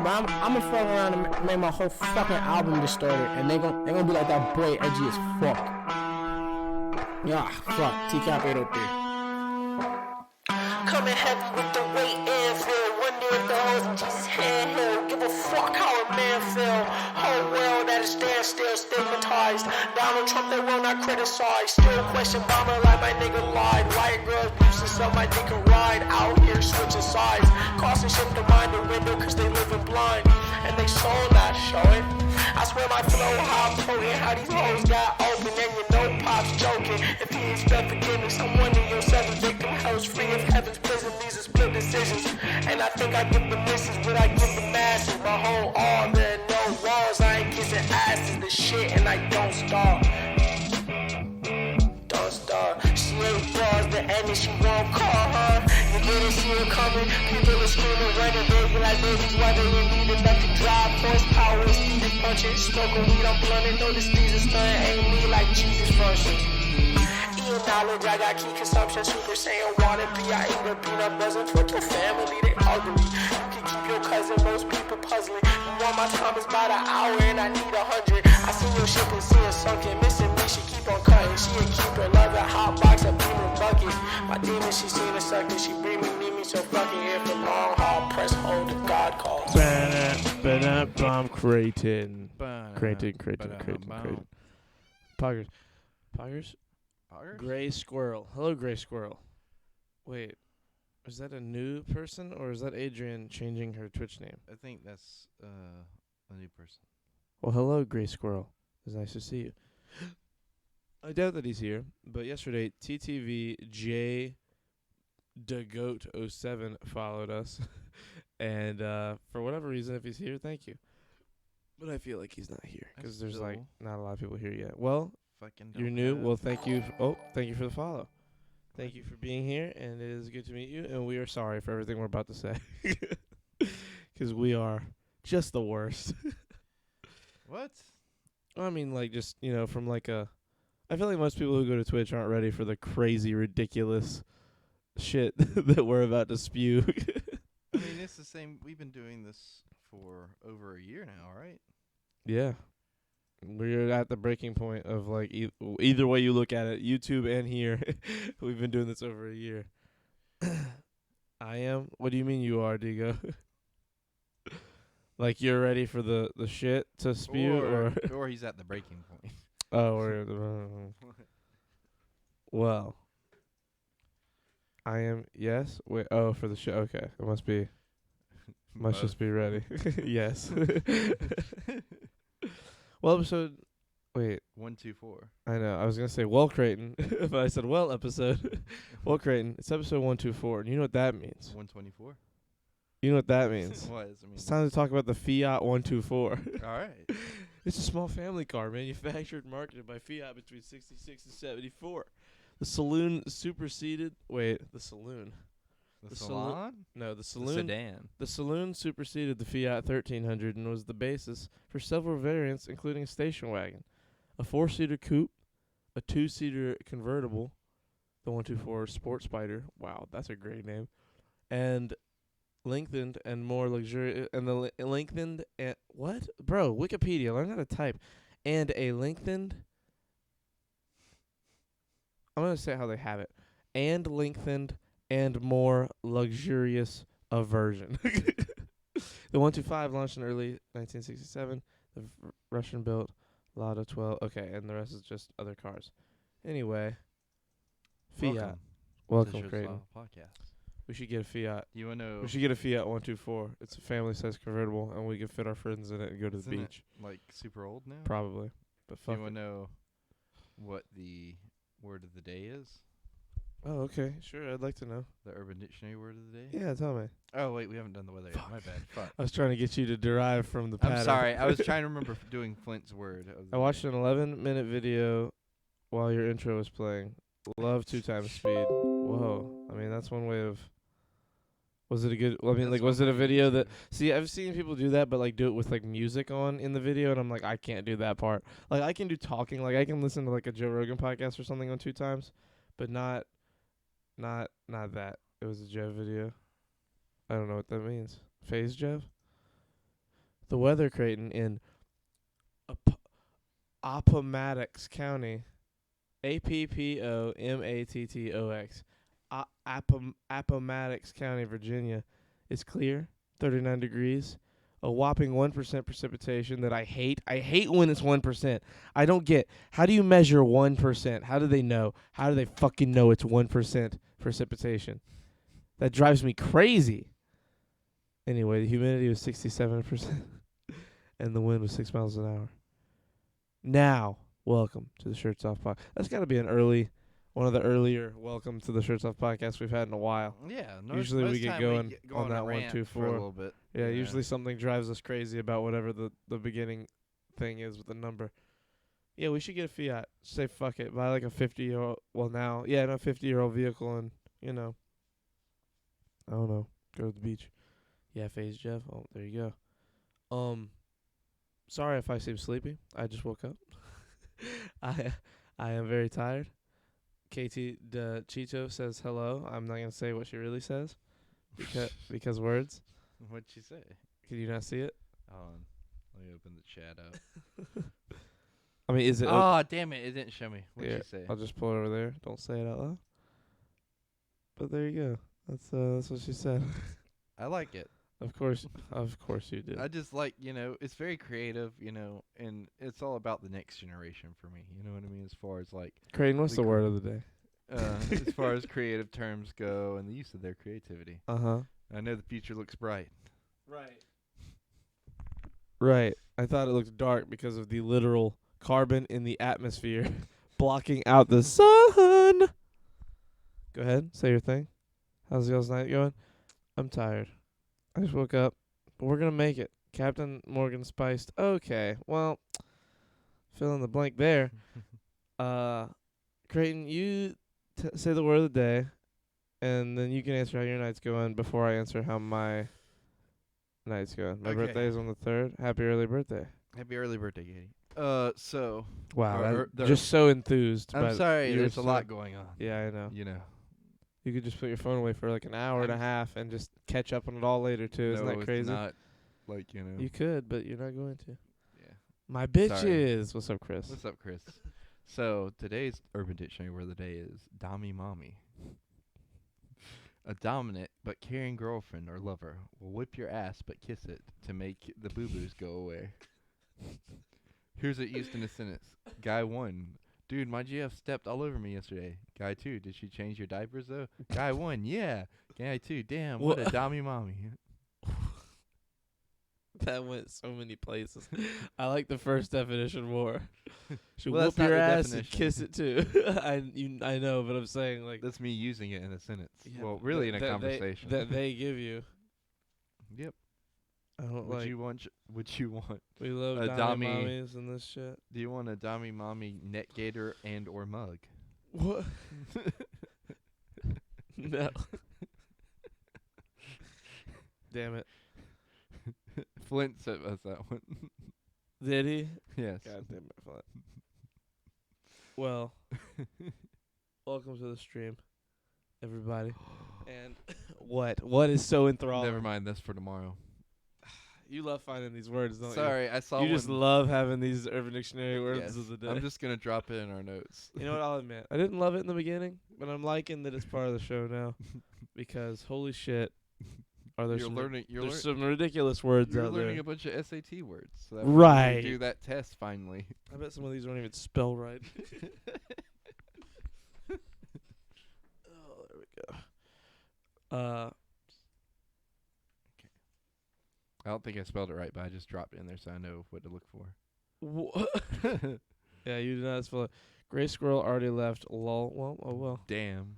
But I'm gonna fuck around and make my whole fucking album distorted, and they gonna be like that boy edgy as fuck. Yeah, fuck. TCAP 803. Coming heavy with the weight and feel. Wonder if the hoes in Jesus' handheld. Give a fuck how a man feel. Whole world at a standstill, stigmatized. Donald Trump, they will not criticize. Still question bomber like my nigga lied. White girls used to sell my dick a ride. Out here switching sides. Causing shit to mind the window cause they living blind. And they sold that, show it. I swear my flow, how potent, how these hoes got open. And you know Pop's joking. If he expect forgiveness, I'm wondering yourself a victim. Hell's free of heaven's prison. These are split decisions. And I think I give the misses, but I give the masses. My whole all there are no walls. I ain't kissing asses, the shit, and I don't stop. Don't stop. She ain't bars, the enemy, she won't call her. You didn't see it coming. People are screaming, running, baby, like babies, why they need enough to drive. Horsepower, speed punching, smoking weed, I'm blunting. Notice these are stunning, ain't me like Jesus functions. Eating knowledge, I got key consumption, Super Saiyan water, I eat a peanut butter, fuck your family, they ugly. You can keep your cousin, most people puzzling. You want my time is about an hour and I need 100. I see your ship and see it sunken, missing me, she keep on cutting. She a keeper, love a hot box, a beaming bucket. My demon, she seen a sucker, she bring me, need me, so fucking here for long haul, press hold, the God calls. Bomb Creighton. Creighton. Poggers. Poggers? Gray Squirrel. Hello, Gray Squirrel. Wait, is that a new person or is that Adrian changing her Twitch name? I think that's a new person. Well, hello, Gray Squirrel. It's nice to see you. I doubt that he's here, but yesterday TTV J DeGoat07 followed us, and for whatever reason, if he's here, thank you. But I feel like he's not here because there's like not a lot of people here yet. Well, you're new. Well, thank you. Thank you for the follow. Thank you for being here, and it is good to meet you. And we are sorry for everything we're about to say, because we are just the worst. What? I mean, like, just, from like I feel like most people who go to Twitch aren't ready for the crazy, ridiculous shit that we're about to spew. I mean, it's the same. We've been doing this for over a year now, right? Yeah. We're at the breaking point of, like, either way you look at it, YouTube and here, we've been doing this over a year. I am? What do you mean you are, Digo? Like, you're ready for the shit to spew? Or he's at the breaking point. Oh, we're well, I am, yes? Wait, for the show, okay. It must just be ready. Yes. Well, episode, wait. 124. I know, I was going to say, well, Creighton, but I said, well, episode. Well, Creighton, it's episode 124, and you know what that means? 124? You know what that means? What does it mean? It's time to talk about the Fiat 124. All right. It's a small family car manufactured and marketed by Fiat between 66 and 74. The saloon superseded... Wait, the saloon. The salon? No, the saloon. The sedan. The saloon superseded the Fiat 1300 and was the basis for several variants, including a station wagon, a 4-seater coupe, a 2-seater convertible, the 124 Sport Spider. Wow, that's a great name. And lengthened and more luxurious, and the lengthened and what? Bro, Wikipedia, learn how to type. And a lengthened, I'm going to say how they have it. And lengthened and more luxurious a version. The 125 launched in early 1967. The Russian-built Lada 12. Okay, and the rest is just other cars. Anyway, Fiat. Welcome, Creighton. Podcast. We should get a Fiat. You want to? We should get a Fiat 124. It's a family-sized convertible, and we can fit our friends in it and go to the beach. Like super old now? Probably, but fuck. You want to know what the word of the day is? Oh, okay, sure. I'd like to know. The Urban Dictionary word of the day? Yeah, tell me. Oh, wait, we haven't done the weather yet. My bad. Fuck. I was trying to get you to derive from the pattern. I'm sorry. I was trying to remember doing Flint's word. I watched an 11-minute video while your intro was playing. Love 2 times speed. Whoa. I mean, that's one way of... Was it a good... Well, I mean, like, was it a video that... See, I've seen people do that, but, like, do it with, like, music on in the video, and I'm like, I can't do that part. Like, I can do talking. Like, I can listen to, like, a Joe Rogan podcast or something on 2 times, but not that. It was a Jev video. I don't know what that means. Phase Jev? The weather, Creighton, in Appomattox County, Appomattox, Appomattox County, Virginia, is clear, 39 degrees, a whopping 1% precipitation that I hate. I hate when it's 1%. I don't get, how do you measure 1%? How do they know? How do they fucking know it's 1% precipitation? That drives me crazy. Anyway, the humidity was 67%, and the wind was 6 miles an hour. Now, welcome to the Shirts Off podcast. That's got to be one of the earlier welcome to the Shirts Off podcast we've had in a while. Yeah. Usually we get going on a that rant 1, 2, for a 4. little bit. Yeah, usually something drives us crazy about whatever the beginning thing is with the number. Yeah, we should get a Fiat. Say fuck it. Buy like a 50-year-old, well now, yeah, no, 50-year-old vehicle and, I don't know, go to the beach. Yeah, Phase Jeff. Oh, there you go. Sorry if I seem sleepy. I just woke up. I am very tired. KT De Cheeto says hello. I'm not gonna say what she really says because words. What'd she say? Can you not see it? Let me open the chat up. I mean, is it? Oh, damn it. It didn't show me. What'd she say? I'll just pull it over there. Don't say it out loud. But there you go. That's what she said. I like it. Of course you did. I just like, it's very creative, and it's all about the next generation for me. You know what I mean? As far as like, Creighton, what's the word of the day? as far as creative terms go and the use of their creativity. Uh-huh. I know the future looks bright. Right. I thought it looked dark because of the literal carbon in the atmosphere blocking out the sun. Go ahead, say your thing. How's y'all's night going? I'm tired. I just woke up, but we're going to make it. Captain Morgan spiced. Okay, well, fill in the blank there. Creighton, you say the word of the day, and then you can answer how your night's going before I answer how my night's going. My birthday is on the 3rd. Happy early birthday. Happy early birthday, Katie. So. Wow, just so enthused. I'm sorry, there's a lot going on. Yeah, I know. You could just put your phone away for like an hour and a half and just catch up on it all later, too. Isn't that crazy? Not, You could, but you're not going to. Yeah. My bitches. What's up, Chris? What's up, Chris? So, today's Urban Dictionary word of the day is Dommy Mommy. A dominant but caring girlfriend or lover will whip your ass but kiss it to make the boo-boos go away. Here's it used in a sentence. Guy 1. Dude, my GF stepped all over me yesterday. Guy 2. Did she change your diapers, though? Guy 1. Yeah. Guy 2. Damn, what a dommy mommy. That went so many places. I like the first definition more. She'll Well, whoop that's not your the ass and definition. kiss it, too. I know, but I'm saying, like... That's me using it in a sentence. Yeah, Well, really in a conversation. That they give you. Yep. I don't What like... you want? We love a dommy dummy mommies and this shit. Do you want a dommy mommy net gator and or mug? What? No. Damn it. Flint sent us that one. Did he? Yes. God damn it, Flint. Well, welcome to the stream, everybody. And what is so enthralling? Never mind, that's for tomorrow. You love finding these words, don't you? Sorry, I saw You one. just love having these Urban Dictionary words Yes, of the day. I'm just going to drop it in our notes. You know what? I'll admit. I didn't love it in the beginning, but I'm liking that it's part of the show now. Because holy shit, are there some ridiculous words You're out learning there. a bunch of SAT words. So that Right. when you do that test finally. I bet some of these don't even spell right. Oh, there we go. I don't think I spelled it right, but I just dropped it in there so I know what to look for. What? Yeah, you did not spell it. Gray Squirrel already left. Lol. Well, oh well. Damn.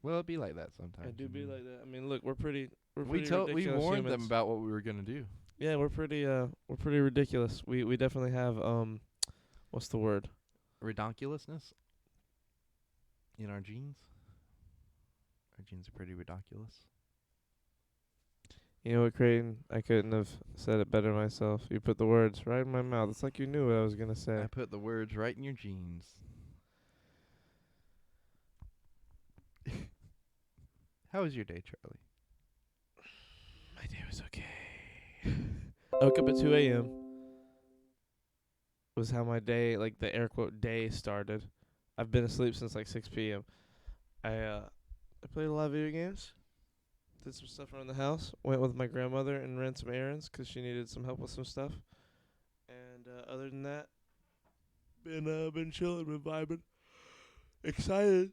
Well, it'd be like that sometimes. It do be like that. I mean, look, we're pretty We ridiculous warned humans. them about what we were gonna do. Yeah, we're pretty ridiculous. We definitely have what's the word? Redonkulousness in our genes. Our genes are pretty redonkulous. You know what, Creighton? I couldn't have said it better myself. You put the words right in my mouth. It's like you knew what I was gonna say. I put the words right in your genes. How was your day, Charlie? My day was okay. woke up at 2 a.m. was how my day, like the air quote day, started. I've been asleep since like 6 p.m. I played a lot of video games. Did some stuff around the house. Went with my grandmother and ran some errands 'cause she needed some help with some stuff. And other than that, been chilling, been vibing. Excited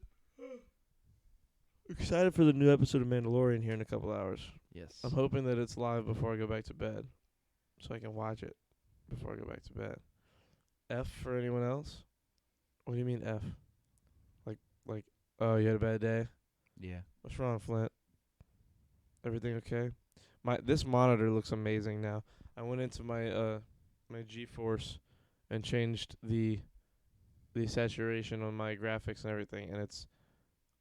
for the new episode of Mandalorian here in a couple hours. Yes. I'm hoping that it's live before I go back to bed, so I can watch it before I go back to bed. F for anyone else? What do you mean F? Like, oh, you had a bad day? Yeah. What's wrong, Flint? Everything okay? This monitor looks amazing now. I went into my my GeForce and changed the saturation on my graphics and everything, and it's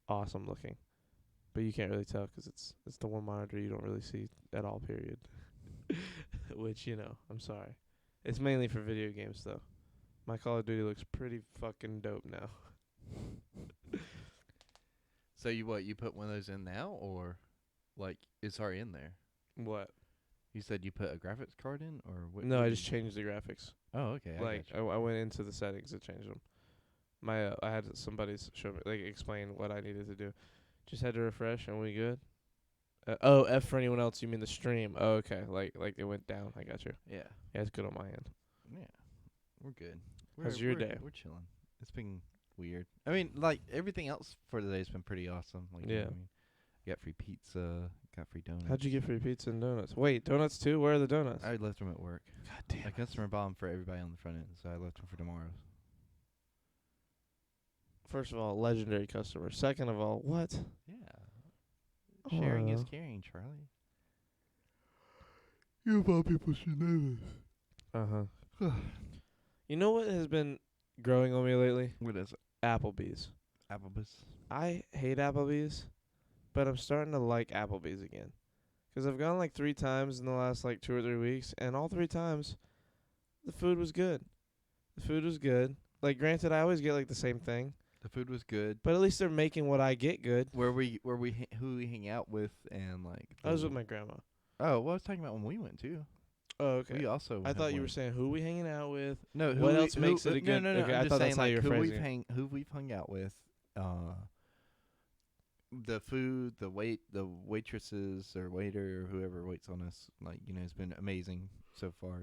awesome looking. But you can't really tell 'cause it's the one monitor you don't really see at all, period. Which, I'm sorry. It's mainly for video games, though. My Call of Duty looks pretty fucking dope now. So you put one of those in now, or like it's already in there? What? You said you put a graphics card in, or what? No, what I did just you- changed the graphics. Oh, okay. I went into the settings and changed them. I had somebody show me, explain what I needed to do. Just had to refresh and we good. F for anyone else, you mean the stream? Oh, okay. Like it went down. I got you. Yeah. Yeah, it's good on my end. Yeah. We're good. How's your day? We're chilling. It's been weird. I mean, like everything else for the day's been pretty awesome. Like, you know Yeah. what I mean? Got free pizza. Got free donuts. How'd you get free pizza and donuts? Wait, donuts too? Where are the donuts? I left them at work. God damn. A customer bought 'em for everybody on the front end, so I left them for tomorrow. First of all, legendary customer. Second of all, what? Yeah. Sharing is Aw. caring, Charlie. You of all people should know this. Uh-huh. You know what has been growing on me lately? What is it? Applebee's. Applebee's. I hate Applebee's, but I'm starting to like Applebee's again. 'Cause I've gone like 3 times in the last like 2 or 3 weeks, and all 3 times, the food was good. The food was good. Like, granted, I always get like the same thing, The food was good. but at least they're making what I get good. Who we hang out with, and like I was the- with my grandma. Oh, well, I was talking about when we went too. Oh, okay. We also. I have thouh you were went. saying who we hanging out with. No. what else makes it a good- No. okay, I'm I just thought saying, that's how like, you were who phrasing it. who we've hung out with. The food, the waitresses or waiter or whoever waits on us, like, has been amazing so far.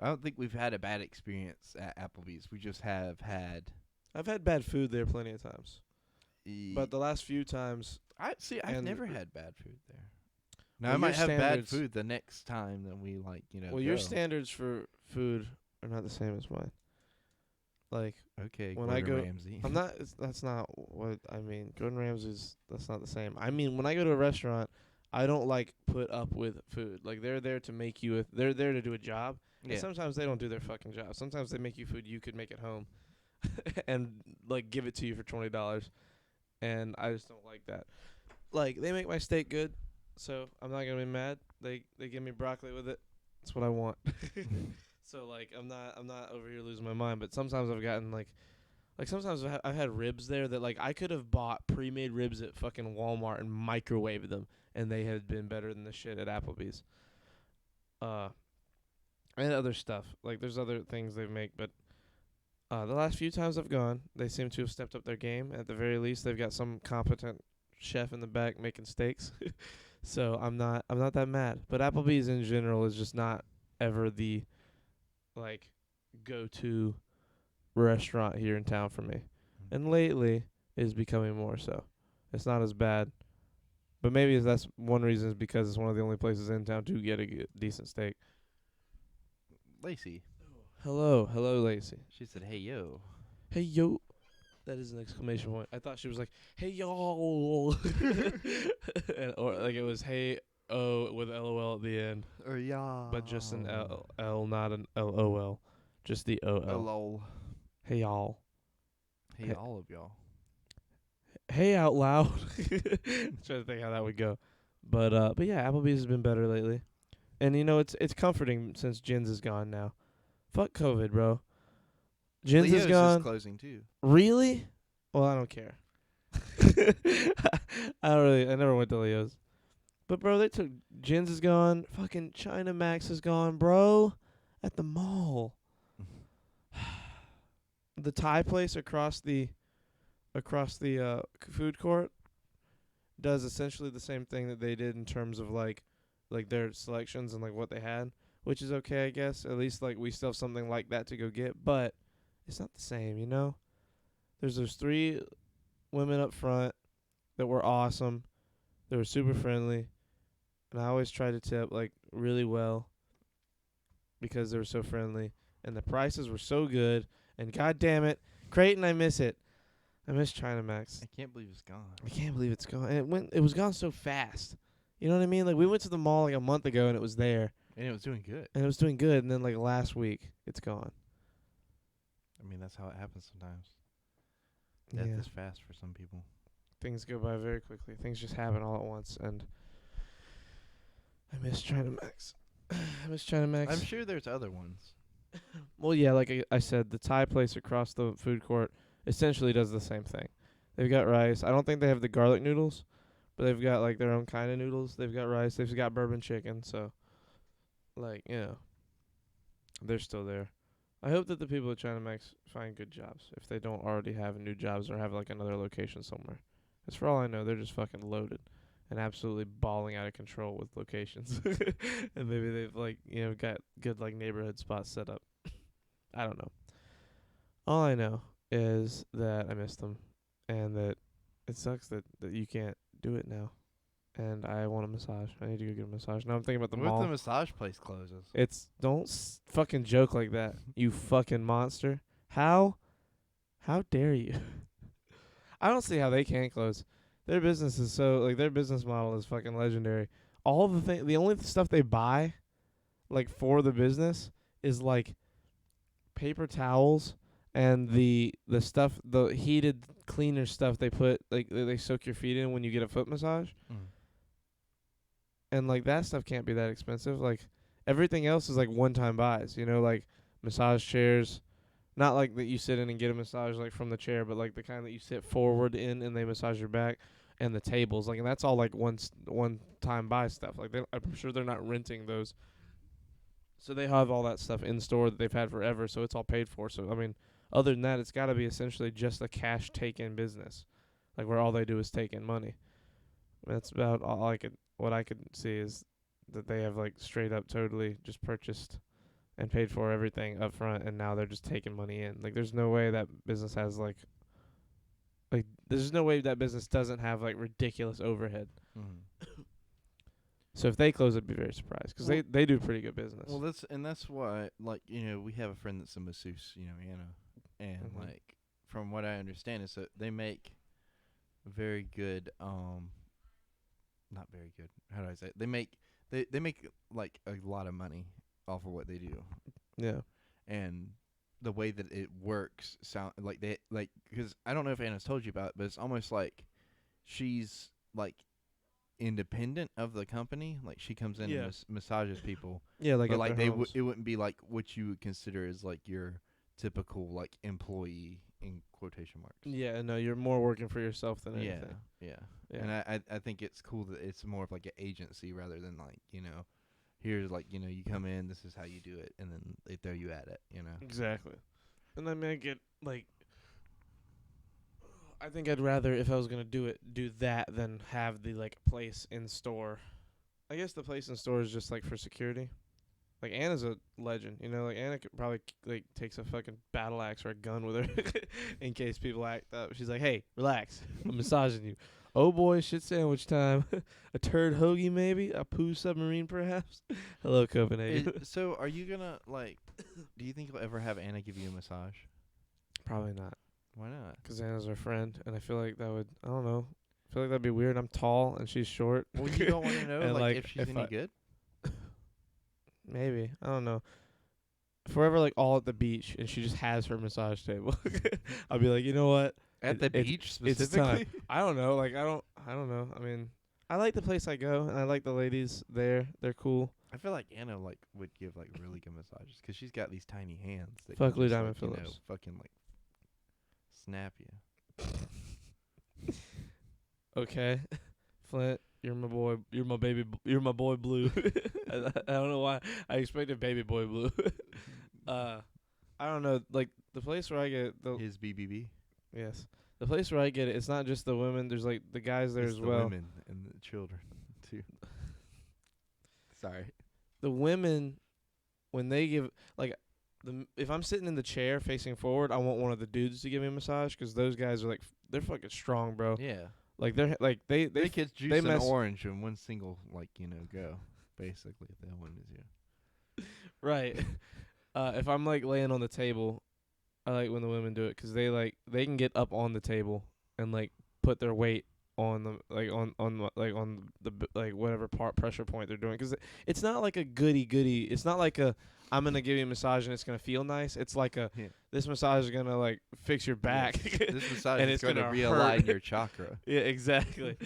I don't think we've had a bad experience at Applebee's. We just have had. I've had bad food there plenty of times, but the last few times, I've and- never had bad food there. Now Well, I might your have bad standards- food the next time that we well, your go. standards for food are not the same as mine. Like, Okay, when I Gordon go- Ramsay. I'm not. That's not what I mean. Gordon Ramsay's. That's not the same. I mean, when I go to a restaurant, I don't like put up with food. Like, they're there to make you. They're there to do a job. And Yeah. sometimes they don't do their fucking job. Sometimes they make you food you could make at home, and like give it to you for $20. And I just don't like that. Like, they make my steak good, so I'm not gonna be mad. They give me broccoli with it. That's what I want. So like I'm not over here losing my mind. But sometimes I've gotten like sometimes I've had ribs there that like I could have bought pre-made ribs at fucking Walmart and microwaved them, and they had been better than the shit at Applebee's. And other stuff. Like, there's other things they make, but the last few times I've gone, they seem to have stepped up their game. At the very least, they've got some competent chef in the back making steaks. So I'm not that mad. But Applebee's in general is just not ever the like go-to restaurant here in town for me. And lately is becoming more so. It's not as bad. But maybe that's one reason is because it's one of the only places in town to get a decent steak. Lacey. Hello, Lacey. She said, "Hey yo." Hey yo. That is an exclamation point. I thought she was like, "Hey y'all," or like it was "Hey oh" with LOL at the end, Or yeah. but just an L, not an LOL, just the OL. Lol. Hey y'all. Hey, Hey. all of y'all. Hey out loud. Trying to think how that would go, but yeah, Applebee's has been better lately, and it's comforting since Jins is gone now. Fuck COVID, bro. Jins Leo's is gone. just closing too. Really? Well, I don't care. I never went to Leo's. But bro, they took Jins is gone. Fucking China Max is gone, bro. At the mall. The Thai place across the food court does essentially the same thing that they did in terms of like their selections and like what they had, which is okay, I guess. At least like we still have something like that to go get, but it's not the same, you know? There's those 3 women up front that were awesome. They were super friendly. And I always try to tip like really well because they were so friendly. And the prices were so good. And god damn it, Creighton, I miss it. I miss China Max. I can't believe it's gone. I can't believe it's gone. And it was gone so fast. You know what I mean? Like we went to the mall like a month ago and it was there. And it was doing good. And it was doing good, and then like last week it's gone. I mean, that's how it happens sometimes. Yeah. Death is fast for some people. Things go by very quickly. Things just happen all at once, and I miss China Max. I miss China Max. I'm sure there's other ones. Well, yeah, like I said, the Thai place across the food court essentially does the same thing. They've got rice. I don't think they have the garlic noodles, but they've got like their own kind of noodles. They've got rice. They've got bourbon chicken. So, like, you know, they're still there. I hope that the people at China Max find good jobs if they don't already have new jobs or have like another location somewhere. 'Cause for all I know, they're just fucking loaded and absolutely balling out of control with locations. And maybe they've like, you know, got good like neighborhood spots set up. I don't know. All I know is that I miss them and that it sucks that you can't do it now. And I want a massage. I need to go get a massage. Now I'm thinking about the What mall. if the massage place closes? It's don't fucking joke like that, you fucking monster. How dare you? I don't see how they can close. Their business is so like their business model is fucking legendary. All the only stuff they buy, like for the business, is like paper towels and the stuff, the heated cleaner stuff they put like they soak your feet in when you get a foot massage. And like that stuff can't be that expensive. Like everything else is like one-time buys, you know, like massage chairs, not like that you sit in and get a massage like from the chair, but like the kind that you sit forward in and they massage your back, and the tables, like, and that's all like one-time buy stuff. Like I'm sure they're not renting those. So they have all that stuff in store that they've had forever, so it's all paid for. So I mean, other than that, it's got to be essentially just a cash take-in business, like where all they do is take in money. That's about all what I could see is that they have like straight up totally just purchased and paid for everything up front, and now they're just taking money in. Like there's no way that business has like there's no way that business doesn't have like ridiculous overhead. So if they close, I'd be very surprised because they do pretty good business. Well, that's why, like, you know, we have a friend that's a masseuse, you know, and like from what I understand is that they make very good, not very good. How do I say it? They make like a lot of money off of what they do. Yeah. And the way that it works sound like they like, because I don't know if Anna's told you about it, but it's almost like she's like independent of the company. Like she comes in and massages people. Yeah, like but at like their homes. it wouldn't be like what you would consider as like your typical like employee in quotation marks. Yeah, no, you're more working for yourself than anything. Yeah. Yeah. And I think it's cool that it's more of like an agency rather than like, you know, here's like, you know, you come in, this is how you do it, and then they throw you at it, you know. Exactly. And I mean, I get like, I think I'd rather, if I was gonna do that than have the like place in store. I guess the place in store is just like for security. Like Anna's a legend, you know. Like Anna could probably like takes a fucking battle axe or a gun with her in case people act up. She's like, "Hey, relax, I'm massaging you." Oh boy, shit sandwich time. A turd hoagie maybe, a poo submarine perhaps. Hello Copenhagen. So are you gonna like? Do you think you'll ever have Anna give you a massage? Probably not, Why not? 'cause Anna's our friend, and I feel like that would, I don't know. I feel like that'd be weird. I'm tall and she's short. Well, you don't want to know And, like like, if she's if any I- good. Maybe. I don't know. If we're ever like all at the beach and she just has her massage table, I'll be like, you know what? At the It's- beach It's time. specifically. I don't know. Like I don't know. I mean, I like the place I go, and I like the ladies there. They're cool. I feel like Anna like would give like really good massages because she's got these tiny hands. That Fuck can Lou just, Diamond like, you know, Phillips. fucking like snap you. Okay, Flint. You're my boy. You're my baby. You're my boy Blue. I don't know why I expected baby boy Blue. I don't know. Like the place where I get the His BBB. yes, the place where I get it. It's not just the women. There's like the guys there It's as the well. women and the children too. Sorry. The women, when they give like if I'm sitting in the chair facing forward, I want one of the dudes to give me a massage because those guys are like they're fucking strong, bro. Yeah. Like they're like they They get juice they and mess- orange in one single go. Basically, if that one is you. right. If I'm like laying on the table, I like when the women do it because they can get up on the table and like put their weight on the whatever pressure point they're doing because it's not like a goody. It's not like a I'm gonna give you a massage and it's gonna feel nice. It's like a this massage is gonna like fix your back. This massage And is it's going to gonna realign hurt. your chakra Yeah, exactly.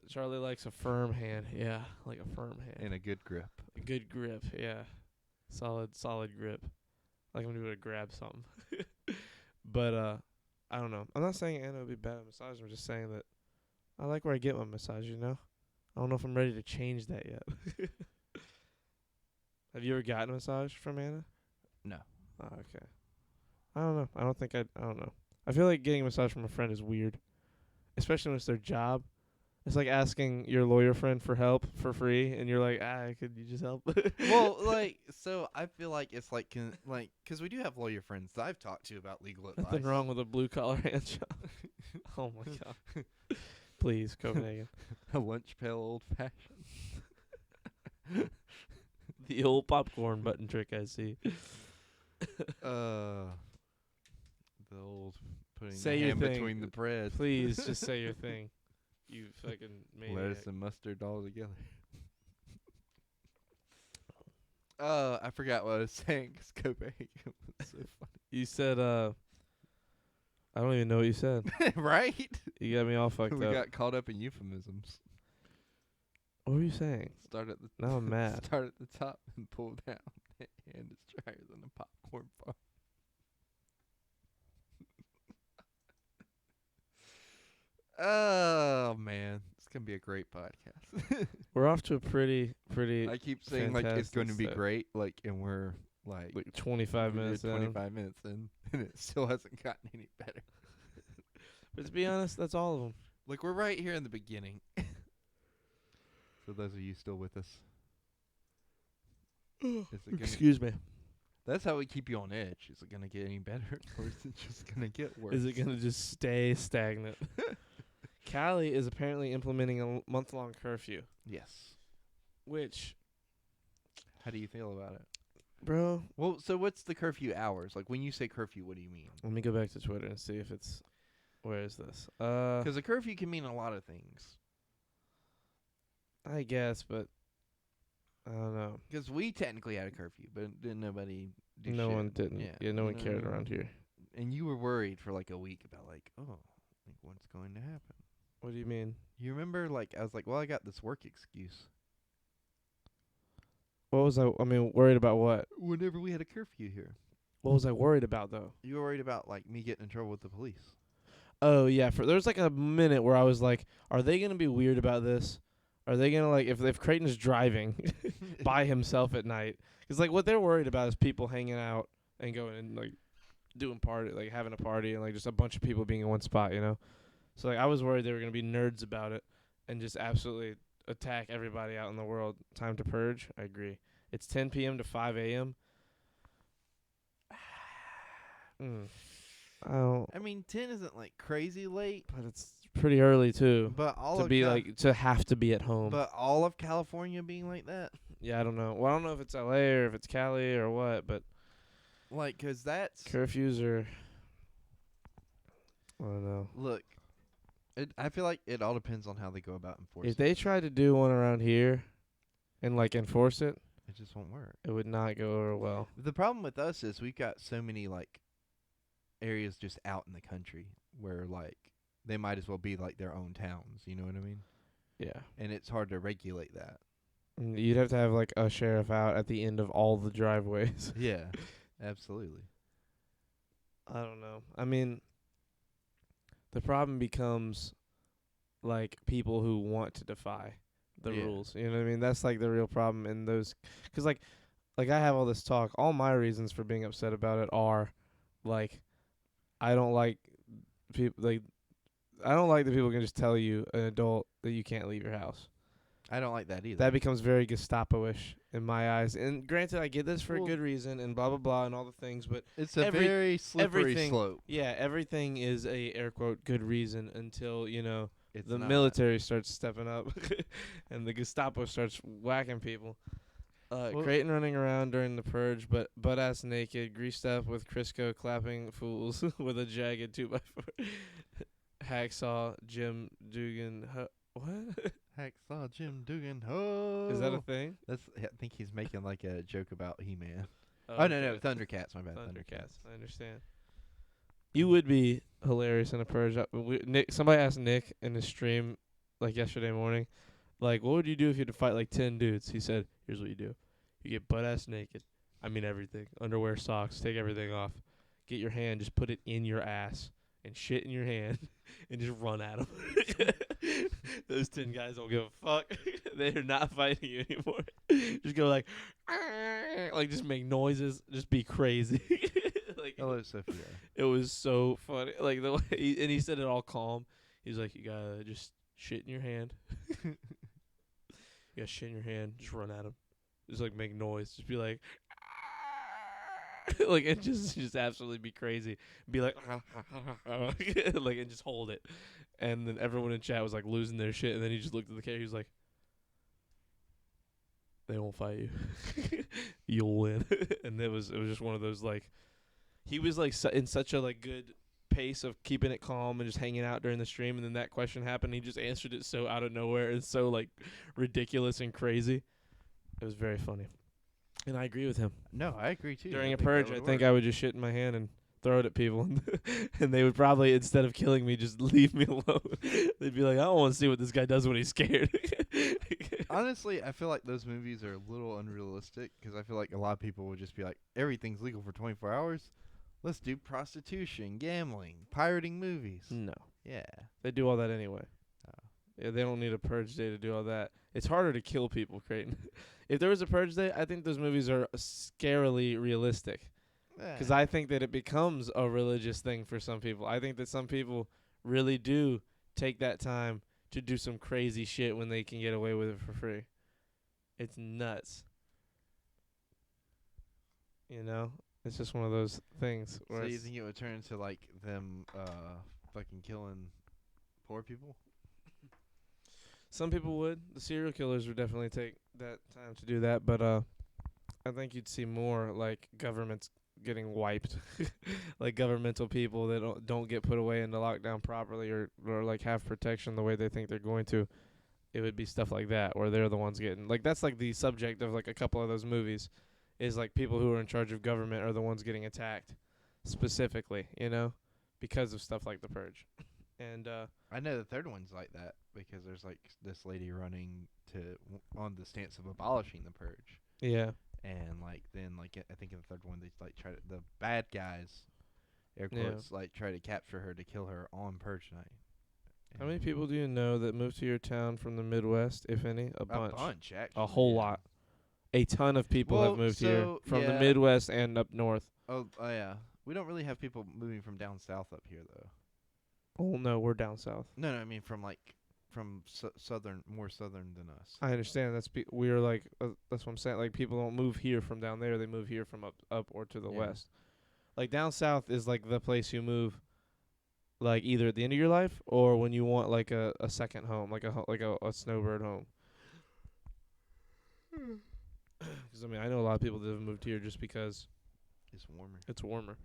Charlie likes a firm hand. Yeah, like a firm hand. in a good grip. Good grip. Yeah, solid grip. Like I'm gonna be able to grab something. But I don't know. I'm not saying Anna would be bad at massage. I'm just saying that I like where I get my massage. You know, I don't know if I'm ready to change that yet. Have you ever gotten a massage from Anna? No. Oh, okay. I don't know. I don't know. I feel like getting a massage from a friend is weird, especially when it's their job. It's like asking your lawyer friend for help for free, and you're like, could you just help? Well, like, so I feel like it's like, because we do have lawyer friends that I've talked to about legal advice. Nothing wrong with a blue collar hand job. Oh my god. Please, Copenhagen. A lunch pail old fashioned. The old popcorn button trick I see. The old putting Say the your ham thing. between the bread. Please, just say your thing. You fucking maniac. Lettuce and mustard all together. I forgot what I was saying 'cause Copenhagen was so You said, I don't even know what you said. funny. Right? You got me all fucked We up. got caught up in euphemisms. What were you saying? Start at the Now I'm mad. Start at the top and pull down. And it's drier than a popcorn bar. Oh man, it's gonna be a great podcast. We're off to a pretty I keep saying like it's going to be Fantastic great, like, and we're like 25 we're minutes in. 25 minutes in, and it still hasn't gotten any better. But to be honest, that's all of them. Like we're right here in the beginning. So those of you still with us, is it gonna, Excuse me. that's how we keep you on edge. Is it gonna get any better, or is it just gonna get worse? Is it going to just stay stagnant? Cali is apparently implementing a month-long curfew, Yes. which, How do you feel about it? bro, Well, so what's the curfew hours? Like when you say curfew, what do you mean? let me go back to Twitter and see if it's, where is this? Because a curfew can mean a lot of things. I guess, but I don't know. Because we technically had a curfew, but didn't nobody do No shit. one didn't. Yeah, no one cared around here. And you were worried for like a week about like, oh, like what's going to happen? What do you mean? You remember, like, I was like, well, I got this work excuse. What was I mean, worried about what? Whenever we had a curfew here. What was I worried about, though? You were worried about, like, me getting in trouble with the police. Oh, yeah. There was like a minute where I was like, are they going to be weird about this? Are they going to, like, if Creighton's driving by himself at night? Because, like, what they're worried about is people hanging out and going and, like, doing party, like, having a party and, like, just a bunch of people being in one spot, you know? So, like, I was worried they were going to be nerds about it and just absolutely attack everybody out in the world. Time to purge? I agree. It's 10 p.m. to 5 a.m. I mean, 10 isn't, like, crazy late. But it's pretty early, too. But all To of be, Cal- like, to have to be at home. But all of California being like that? Yeah, I don't know. Well, I don't know if it's L.A. or if it's Cali or what, but Like, 'cause that's... curfews are... I don't know. Look, I feel like it all depends on how they go about enforcing If they tried to do one around here and, like, enforce it, it just won't work. it would not go over well. The problem with us is we've got so many, like, areas just out in the country where, like, they might as well be, like, their own towns. You know what I mean? Yeah. And it's hard to regulate that. And you'd have to have, like, a sheriff out at the end of all the driveways. Yeah, absolutely. I don't know. I mean, the problem becomes, like people who want to defy the Yeah. rules. You know what I mean? That's like the real problem in those, because like I have all this talk. All my reasons for being upset about it are like I don't like people like I don't like that people can just tell you, an adult, that you can't leave your house. I don't like that either. That becomes very Gestapo-ish in my eyes. And granted, I get this for Well- a good reason and blah blah blah and all the things, but it's a every- very slippery everything- slope. yeah, everything is a air quote good reason until It's the not. military starts stepping up and the Gestapo starts whacking people. Well- Creighton running around during the purge, but butt ass naked, greased up with Crisco clapping fools with a jagged 2x4. Hacksaw Jim Dugan. What? Hacksaw Jim Dugan. Oh, Is that a thing? That's. I think he's making like a joke about He-Man. Oh no, okay. Thundercats. My bad. Thundercats. I understand. You would be hilarious in a purge. Somebody asked Nick in his stream, like yesterday morning, like, what would you do if you had to fight like 10 dudes? He said, here's what you do. You get butt ass naked. I mean everything. Underwear, socks, take everything off. Get your hand, just put it in your ass and shit in your hand and just run at them. Those 10 guys don't give a fuck. They're not fighting you anymore. Just go like just make noises, just be crazy. Like Hello, Sophia. it was so funny. Like the way he said it all calm. He's like, you gotta just shit in your hand. You gotta shit in your hand. Just run at him. Just like make noise. Just be like, like it just absolutely be crazy. Be like, like and just hold it. And then everyone in chat was like losing their shit. And then he just looked at the camera. He was like, they won't fight you. You'll win. And it was just one of those like. He was like in such a like good pace of keeping it calm and just hanging out during the stream, and then that question happened. He just answered it so out of nowhere and so like ridiculous and crazy. It was very funny, and I agree with him. No, I agree too. During I a think that purge, would I think work. I would just shit in my hand and throw it at people, and they would probably, instead of killing me, just leave me alone. They'd be like, I don't want to see what this guy does when he's scared. Honestly, I feel like those movies are a little unrealistic because I feel like a lot of people would just be like, everything's legal for 24 hours. Let's do prostitution, gambling, pirating movies. No, Yeah. they do all that anyway. Oh. Yeah, they don't need a purge day to do all that. It's harder to kill people, Creighton. If there was a purge day, I think those movies are scarily realistic. Because I think that it becomes a religious thing for some people. I think that some people really do take that time to do some crazy shit when they can get away with it for free. It's nuts. You know? It's just one of those things where So you it's- think it would turn into like them fucking killing poor people? some people would. The serial killers would definitely take that time to do that, but I think you'd see more like governments getting wiped, like governmental people that don't get put away into lockdown properly or like have protection the way they think they're going to. It would be stuff like that where they're the ones getting like that's like the subject of like a couple of those movies is like people who are in charge of government are the ones getting attacked specifically, you know, because of stuff like the purge. And I know the third one's like that because there's like this lady running on the stance of abolishing the purge, yeah. and like then like I think in the third one they like try to the bad guys, air Yeah. quotes, like try to capture her to kill her on purge night. How many And people do you know that moved to your town from the Midwest, if any? A A bunch. bunch, actually. A whole yeah. lot. A ton of people have Well, moved here so, from the yeah. Midwest and up north. Oh yeah. We don't really have people moving from down south up here though. Oh no, we're down south. No, I mean from southern, more southern than us. I understand. We're like that's what I'm saying. Like people don't move here from down there; they move here from up or to the Yeah. west. Like down south is like the place you move, like either at the end of your life or when you want like a second home, like a snowbird home. Because I mean, I know a lot of people that have moved here just because It's warmer. it's warmer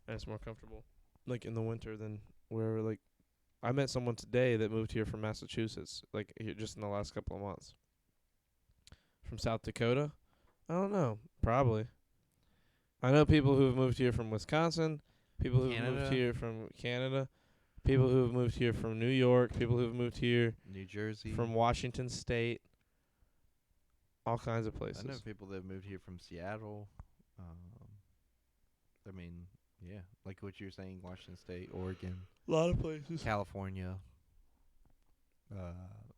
and it's more comfortable, like in the winter than wherever. Like, I met someone today that moved here from Massachusetts, like here just in the last couple of months. From South Dakota, I don't know, probably. I know people who have moved here from Wisconsin, people who have moved Canada. here from Canada, people who have moved here from New York, people who have moved here New Jersey. from Washington State, all kinds of I places. know people that have moved here from Seattle. I mean, yeah, like what you're saying, Washington State, Oregon, A lot of places. California.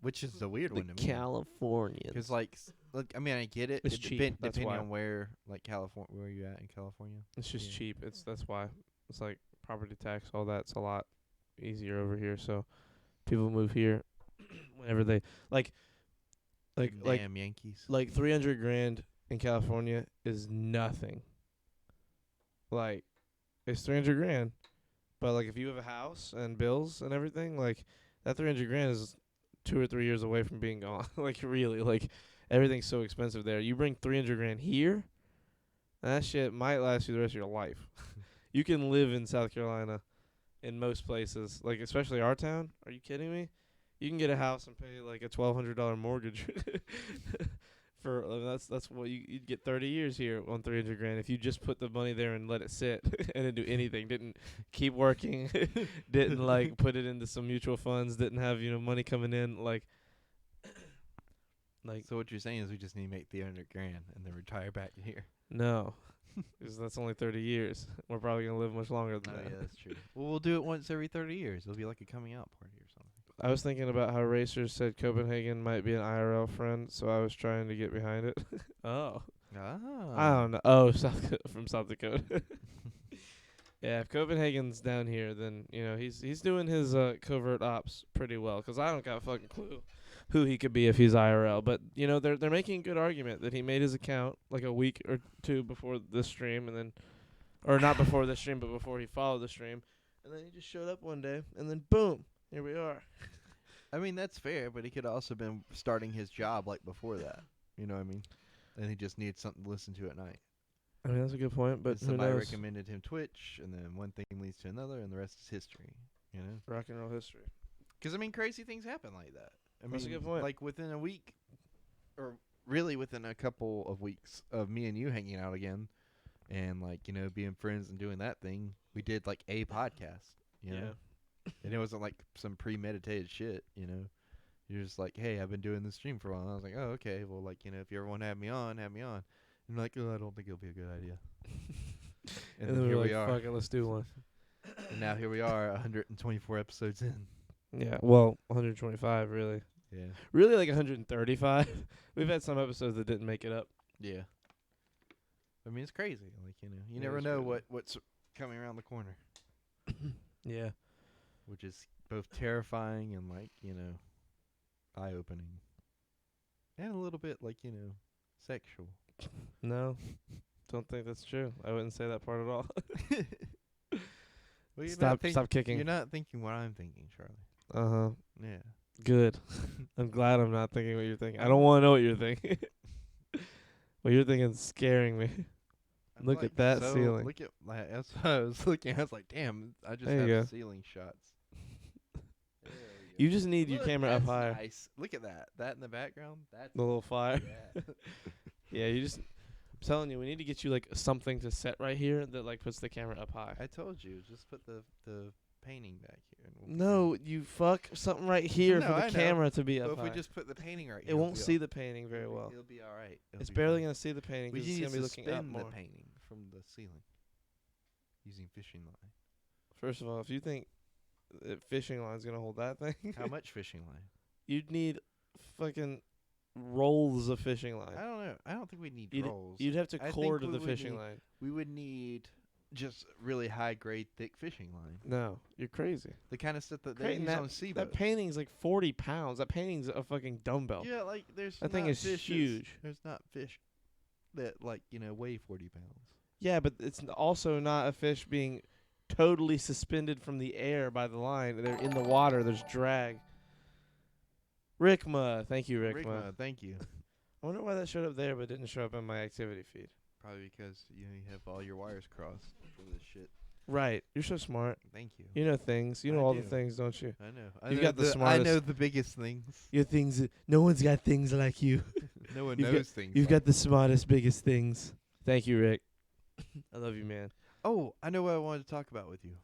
Which is a weird The one to me. Californians. Because I mean, I get it. It's It cheap, that's depending why. on where, like California, where you at in California. It's just Yeah. cheap. That's why. It's like property tax, all that's a lot easier over here. So people move here whenever they like Damn Yankees. like 300 grand in California is nothing. Like it's 300 grand, but like if you have a house and bills and everything, like that 300 grand is 2 or 3 years away from being gone. Like really, like everything's so expensive there. You bring 300 grand here, that shit might last you the rest of your life. You can live in South Carolina in most places, like especially our town. Are you kidding me? You can get a house and pay like a $1,200 mortgage for that's what you'd get 30 years here on 300 grand if you just put the money there and let it sit and didn't do anything, didn't keep working, didn't like put it into some mutual funds, didn't have money coming in like So what you're saying is we just need to make 300 grand and then retire back here. no, because that's only 30 years. We're probably gonna live much longer than that. Yeah, that's true. Well, we'll do it once every 30 years. It'll be like a coming out party or something. I was thinking about how Racers said Copenhagen might be an IRL friend, so I was trying to get behind it. Oh. I don't know. Oh, from South Dakota. Yeah, if Copenhagen's down here, then he's doing his covert ops pretty well. 'Cause I don't got a fucking clue who he could be if he's IRL. But they're making a good argument that he made his account like a week or two before the stream, and then, or not before the stream, but before he followed the stream, and then he just showed up one day, and then boom, here we are. I mean, that's fair, but he could also been starting his job like before that. You know what I mean? And he just needs something to listen to at night. I mean, that's a good point, but who somebody knows? recommended him Twitch, and then one thing leads to another, and the rest is history. You know? Rock and roll history. Because I mean, crazy things happen like that. I That's a mean, good point. like within a week, or really within a couple of weeks of me and you hanging out again, and like being friends and doing that thing, we did like a podcast. You know? And it wasn't like some premeditated shit. You're just like, hey, I've been doing this stream for a while. And I was like, oh, okay. Well, like if you ever want to have me on, have me on. And I'm like, oh, I don't think it'll be a good idea. And then here we're we like, are. fuck it, let's do one. And now here we are, 124 episodes in. Yeah, well, 125 really. Yeah. Really like 135. We've had some episodes that didn't make it up. Yeah. I mean, it's crazy. Like, you It never is know crazy. what's coming around the corner, Yeah. which is both terrifying and like, eye-opening. And a little bit like, sexual. No, don't think that's true. I wouldn't say that part at all. Well, Stop kicking. You're not thinking what I'm thinking, Charlie. Uh-huh. Yeah. Good. I'm glad I'm not thinking what you're thinking. I don't want to know what you're thinking. What you're thinking is scaring me. I'm Look at that ceiling. Look at that's what I was looking. I was like, damn, I just There you have go. ceiling shots. There we go. You just need your Look, camera up that's higher. Nice. Look at that. That in the background. That's The little fire. yeah. Yeah, you just. I'm telling you, we need to get you like something to set right here that like puts the camera up high. I told you, just put the painting back here. And we'll be No, good. you fuck something right here No, for I the know. camera to be But up if high. we just put the painting right here, It won't see the painting very well. It'll be all right. It's barely gonna see the painting We because it's need gonna to be looking up suspend more. the painting from the ceiling using fishing line. First of all, if you think that fishing line's gonna hold that thing, How much fishing line? you'd need fucking rolls of fishing line. I don't know. I don't think we need You'd- rolls. You'd have to I think core to we the would fishing need- line. We would need just really high grade, thick fishing line. No, you're crazy. The kind of stuff that they Creighton, use that- on sea That boats. painting's like 40 pounds. That painting's a fucking dumbbell. Yeah, like there's That thing not is fishes- huge. There's not fish that like weigh 40 pounds. Yeah, but it's also not a fish being totally suspended from the air by the line. They're in the water. There's drag. Rickma. Thank you, Rickma. Rigma, thank you. I wonder why that showed up there but didn't show up in my activity feed. Probably because you have all your wires crossed for this shit. Right. You're so smart. Thank you. You know things. You know I all the do. things, don't you? I know. You've know got the I smartest- know the biggest things. Your things. No one's got things like you. No one You've knows things. You've like got the smartest, biggest things. Thank you, Rick. I love you, man. Oh, I know what I wanted to talk about with you.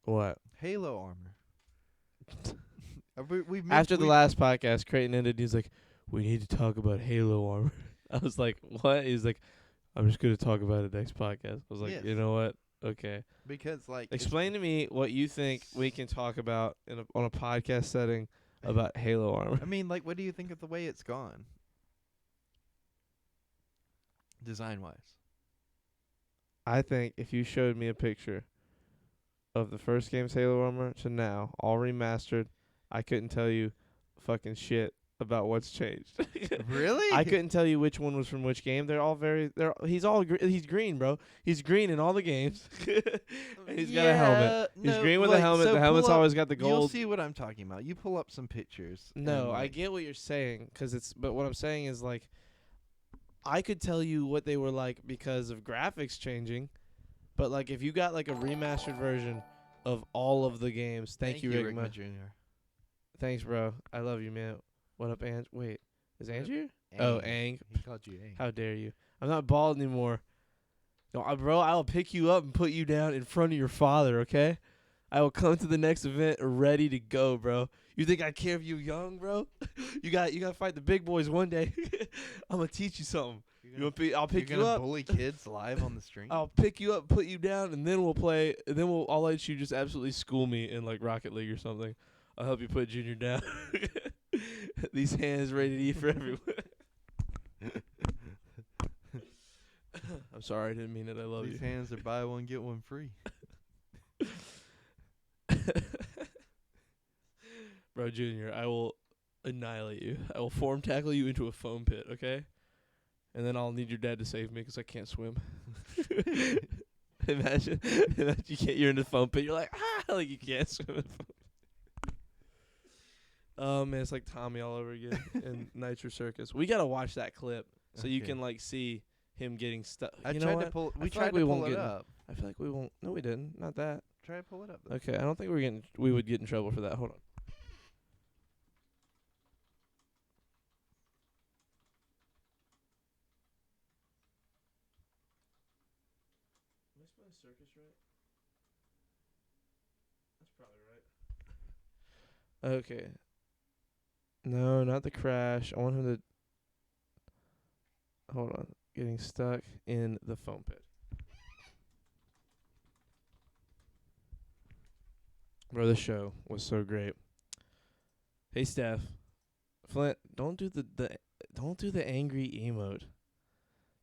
What? Halo armor. We've After the last podcast, Creighton ended. He's like, "We need to talk about Halo armor." I was like, "What?" He's like, "I'm just gonna talk about it next podcast." I was like, Yes. "You know what? Okay." because like it's- Explain to me what you think we can talk about on a podcast setting about Halo armor. I mean, like, what do you think of the way it's gone? Design-wise. I think if you showed me a picture of the first game's Halo armor to now, all remastered, I couldn't tell you fucking shit about what's changed. Really? I couldn't tell you which one was from which game. They're all he's green, bro. He's green in all the games. And he's got a helmet. He's green with a helmet. So the helmet's pull up- always got the You'll gold. see what I'm talking about. You pull up some pictures. No, and, I like, get what you're saying, but what I'm saying is, like, I could tell you what they were like because of graphics changing, but, like, if you got, like, a remastered version of all of the games, thank you, Rigma. Jr. Thanks, bro. I love you, man. What up, Ange? Wait, is Ange here? Ang. Oh, Ang. He called you Ang. How dare you? I'm not bald anymore. No, bro, I will pick you up and put you down in front of your father, okay? I will come to the next event ready to go, bro. You think I care if you're young, bro? you got to fight the big boys one day. I'm going to teach you something. I'll pick You're you gonna up. bully kids live on the stream? I'll pick you up, put you down, and then we'll play. And then I'll let you just absolutely school me in, like, Rocket League or something. I'll help you put Junior down. These hands ready to eat for everyone. I'm sorry, I didn't mean it. I love These you. hands are buy one get one free. Bro, Junior, I will annihilate you. I will form tackle you into a foam pit, okay? And then I'll need your dad to save me because I can't swim. Imagine you're in the foam pit. You're like, like you can't swim in the foam pit. Oh, man, it's like Tommy all over again in Nitro Circus. We got to watch that clip so you Okay. can, like, see him getting stuck. I You know tried what? to pull. I We feel tried like to we won't pull it get- up. I feel like we won't. No, we didn't. Not that. Try to pull it up. Though. Okay, I don't think we would get in trouble for that. Hold on. Am I spelling circus right? That's probably right. Okay. No, not the crash. I want him to. Hold on. Getting stuck in the foam pit. Bro, this show was so great. Hey, Steph. Flint, don't do the angry emote.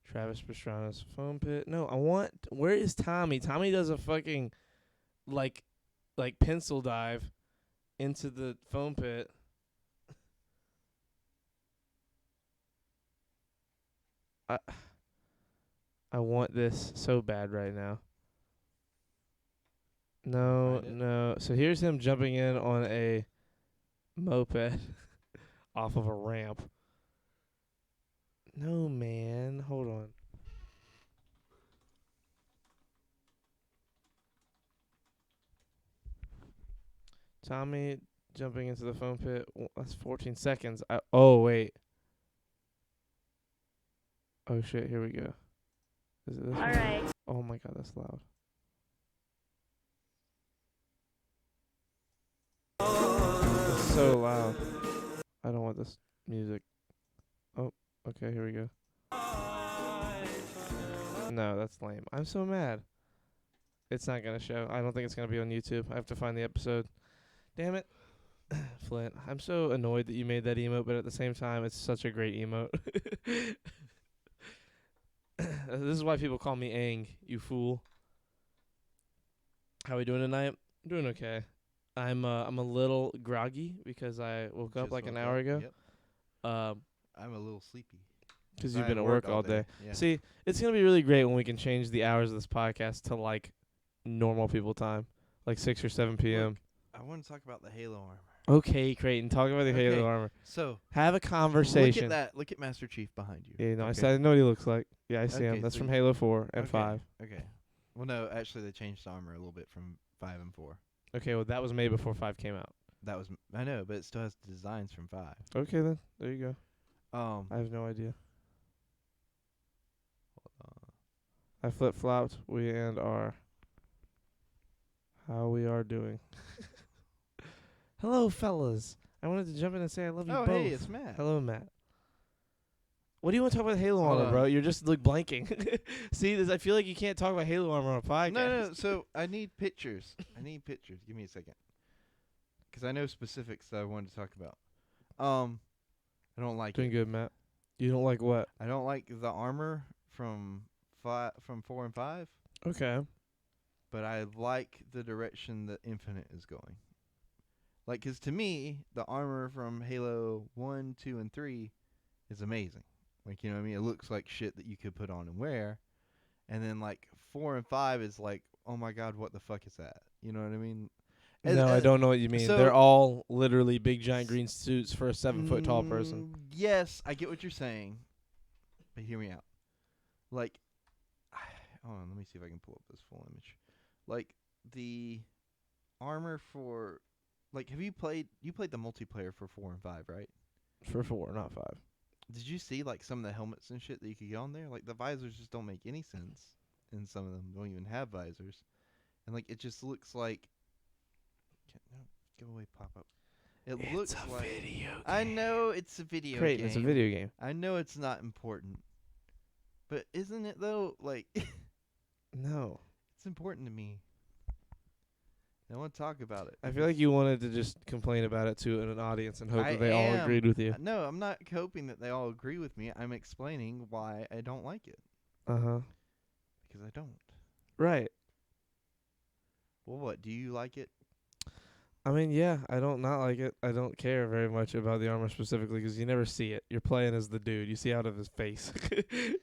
Travis Pastrana's foam pit. No, where is Tommy? Tommy does a fucking like pencil dive into the foam pit. I want this so bad right now. No. So here's him jumping in on a moped off of a ramp. No, man. Hold on. Tommy jumping into the foam pit. That's 14 seconds. Oh, wait. Oh, shit. Here we go. Is it this one? Alright. Oh, my God. That's loud. It's so loud. I don't want this music. Oh, okay, here we go. No, that's lame. I'm so mad. It's not going to show. I don't think it's going to be on YouTube. I have to find the episode. Damn it. Flint, I'm so annoyed that you made that emote, but at the same time, it's such a great emote. This is why people call me Ang, you fool. How we doing tonight? Doing okay. I'm a little groggy because I woke up Just like an woke hour up, ago. Yep. Um, I'm a little sleepy. because I you've been had at work all day. Yeah. See, it's gonna be really great when we can change the hours of this podcast to like normal people time, like 6 or 7 p.m. I want to talk about the Halo armor. Okay, Creighton, talk about the Okay. Halo armor. So Have a look conversation. at that. Look at Master Chief behind you. Yeah, no, Okay. I said I know what he looks like. Yeah, I see him. Okay, That's so from you- Halo 4 and Okay, 5. Okay. Well, no, actually, they changed the armor a little bit from 5 and 4. Okay, well that was made before 5 came out. That was I know, but it still has designs from 5. Okay then, there you go. Um, I have no idea. uh, I flip flopped. We and our how we are doing. Hello, fellas. I wanted to jump in and say I love you oh, both. hey, it's Matt. Hello, Matt. What do you want to talk about Halo Hold armor, on. bro? You're just like blanking. See, I feel like you can't talk about Halo armor on a podcast. No. So I need pictures. Give me a second. because I know specifics that I wanted to talk about. I don't like Doing it. good, Matt. You don't like what? I don't like the armor from 4 and 5, Okay. but I like the direction that Infinite is going. Like, 'cause to me, the armor from Halo 1, 2, and 3 is amazing. Like, you know what I mean? It looks like shit that you could put on and wear. And then, like, 4 and 5 is like, oh my god, what the fuck is that? You know what I mean? No, I don't know what you mean. so- They're all literally big giant green suits for a 7-foot tall person. Yes, I get what you're saying. But hear me out. Like, hold on, let me see if I can pull up this full image. Like, the armor for... Like, you played the multiplayer for 4 and 5, right? For 4, not 5. Did you see, like, some of the helmets and shit that you could get on there? Like, the visors just don't make any sense. And some of them don't even have visors. And, like, it just looks like... No, go away, pop-up. It looks like... video game. I know it's a video Great, game. it's a video game. I know it's not important. But isn't it, though? Like, No. it's important to me. I want to talk about it. I feel like you wanted to just complain about it to an audience and hope I that they all am. agreed with you. No, I'm not hoping that they all agree with me. I'm explaining why I don't like it. Uh-huh. Because I don't. Right. Well, what? Do you like it? I mean, yeah, I don't not like it. I don't care very much about the armor specifically because you never see it. You're playing as the dude. You see out of his face.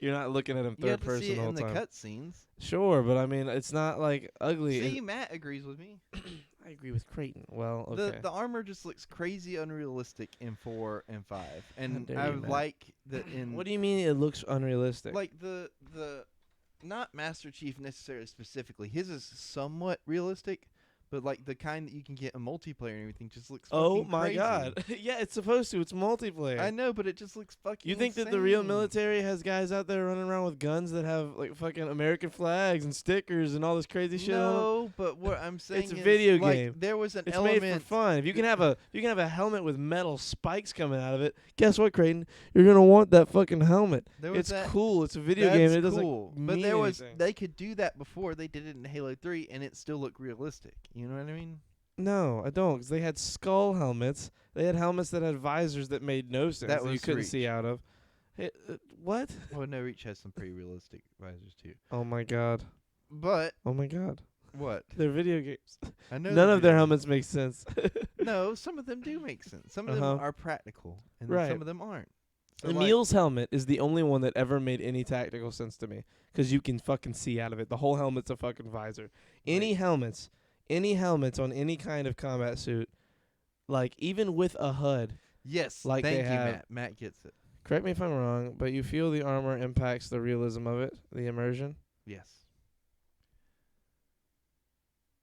You're not looking at him You have third to see person it the whole in the time. cutscenes. Sure, but I mean, it's not like ugly. See, Matt agrees with me. I agree with Creighton. Well, okay. The armor just looks crazy unrealistic in 4 and 5. And dare I you, Matt. like that in... What do you mean it looks unrealistic? Like, the... Not Master Chief necessarily specifically. His is somewhat realistic, but, like, the kind that you can get in multiplayer and everything just looks oh fucking my crazy. god. Yeah, it's supposed to. It's multiplayer. I know, but it just looks fucking You think that the real insane. military has guys out there running around with guns that have like fucking American flags and stickers and all this crazy shit on them? No, but what I'm saying It's a is, video like, game. there was an It's element... made for fun. If you can have a helmet with metal spikes coming out of it, guess what, Creighton? You're gonna want that fucking helmet. There was It's that, cool. It's a video that's game. It doesn't cool. mean But there was... anything. They could do that before. They did it in Halo 3, and it still looked realistic. You know what I mean? No, I don't. 'Cause they had skull helmets. They had helmets that had visors that made no sense. That you was couldn't Reach. see out of. Hey, what? Well, no, Reach has some pretty realistic visors, too. Oh my god. But... Oh my god. What? They're video games. I know None the of their video- helmets make sense. No, some of them do make sense. Some of them Uh-huh. are practical, and Right. some of them aren't. So, like, Emil's helmet is the only one that ever made any tactical sense to me, 'cause you can fucking see out of it. The whole helmet's a fucking visor. Any helmets on any kind of combat suit, like even with a HUD. yes, like thank they you, have- Matt. Matt gets it. Correct me if I'm wrong, but you feel the armor impacts the realism of it, the immersion. Yes.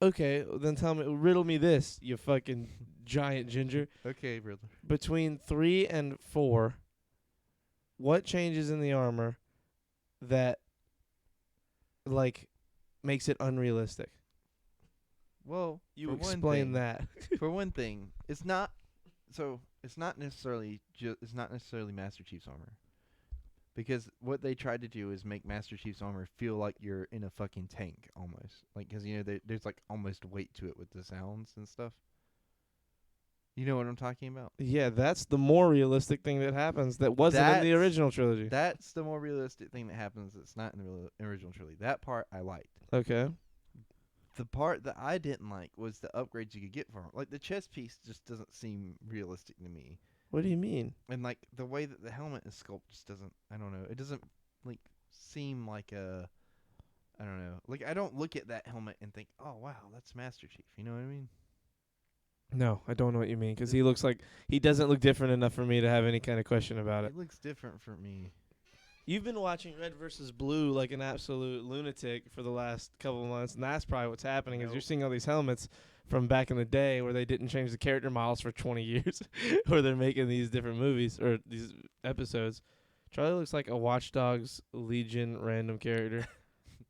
Okay, then riddle me this, you fucking giant ginger. Okay, Riddler. Between 3 and 4, what changes in the armor that like makes it unrealistic? Well, You for one explain thing- that. For one thing, it's not necessarily Master Chief's armor. Because what they tried to do is make Master Chief's armor feel like you're in a fucking tank almost. Like, 'cause you know there's like almost weight to it with the sounds and stuff. You know what I'm talking about? Yeah, that's the more realistic thing that happens that wasn't in the That's- original trilogy. That's the more realistic thing that happens. That's not in the original trilogy. That part I liked. Okay. The part that I didn't like was the upgrades you could get from it. Like, the chest piece just doesn't seem realistic to me. What do you mean? And, like, the way that the helmet is sculpted just doesn't... I don't know. It doesn't, like, seem like a... I don't know. Like, I don't look at that helmet and think, oh, wow, that's Master Chief. You know what I mean? No, I don't know what you mean, 'cause he looks like he doesn't look different enough for me to have any kind of question about it. It looks different for me. You've been watching Red vs. Blue like an absolute lunatic for the last couple of months, and that's probably what's happening is you're seeing all these helmets from back in the day where they didn't change the character models for 20 years, where they're making these different movies or these episodes. Charlie looks like a Watch Dogs Legion random character.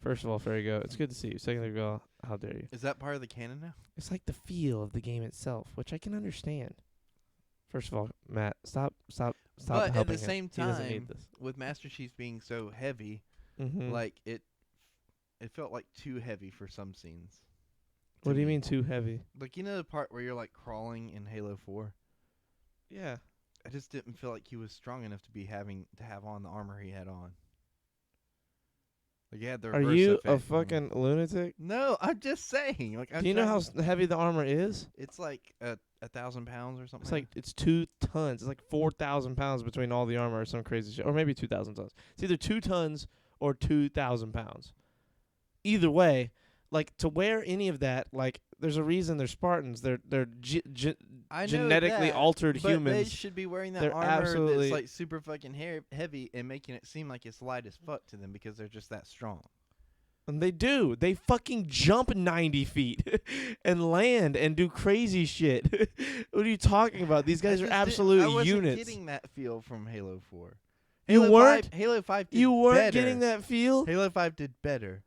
First of all, there you go. It's good to see you. Second of all, how dare you? Is that part of the canon now? It's like the feel of the game itself, which I can understand. First of all, Matt, stop But at helping the him. same He doesn't need time, this. with Master Chief being so heavy, Mm-hmm. like, it felt like too heavy for some scenes. What do you me. mean too heavy? Like, you know the part where you're like crawling in Halo 4? Yeah. I just didn't feel like he was strong enough to have on the armor he had on. Like, he had the Are reverse you effect a on him. fucking lunatic? No, I'm just saying. Like, Do you know how heavy the armor is? it's like 1,000 pounds or something? It's like it's 2 tons. It's like 4,000 pounds between all the armor or some crazy shit, or maybe 2,000 tons. It's either 2 tons or 2,000 pounds. Either way, like to wear any of that, like there's a reason they're Spartans. They're I know genetically that, altered but they humans. should be wearing that They're armor absolutely- that's like super fucking heavy and making it seem like it's light as fuck to them because they're just that strong. And they do. They fucking jump 90 feet and land and do crazy shit. What are you talking about? These guys are absolute I wasn't units. getting that feel from Halo 4. You Halo weren't? 5, Halo 5 did You weren't better. getting that feel? Halo 5 did better.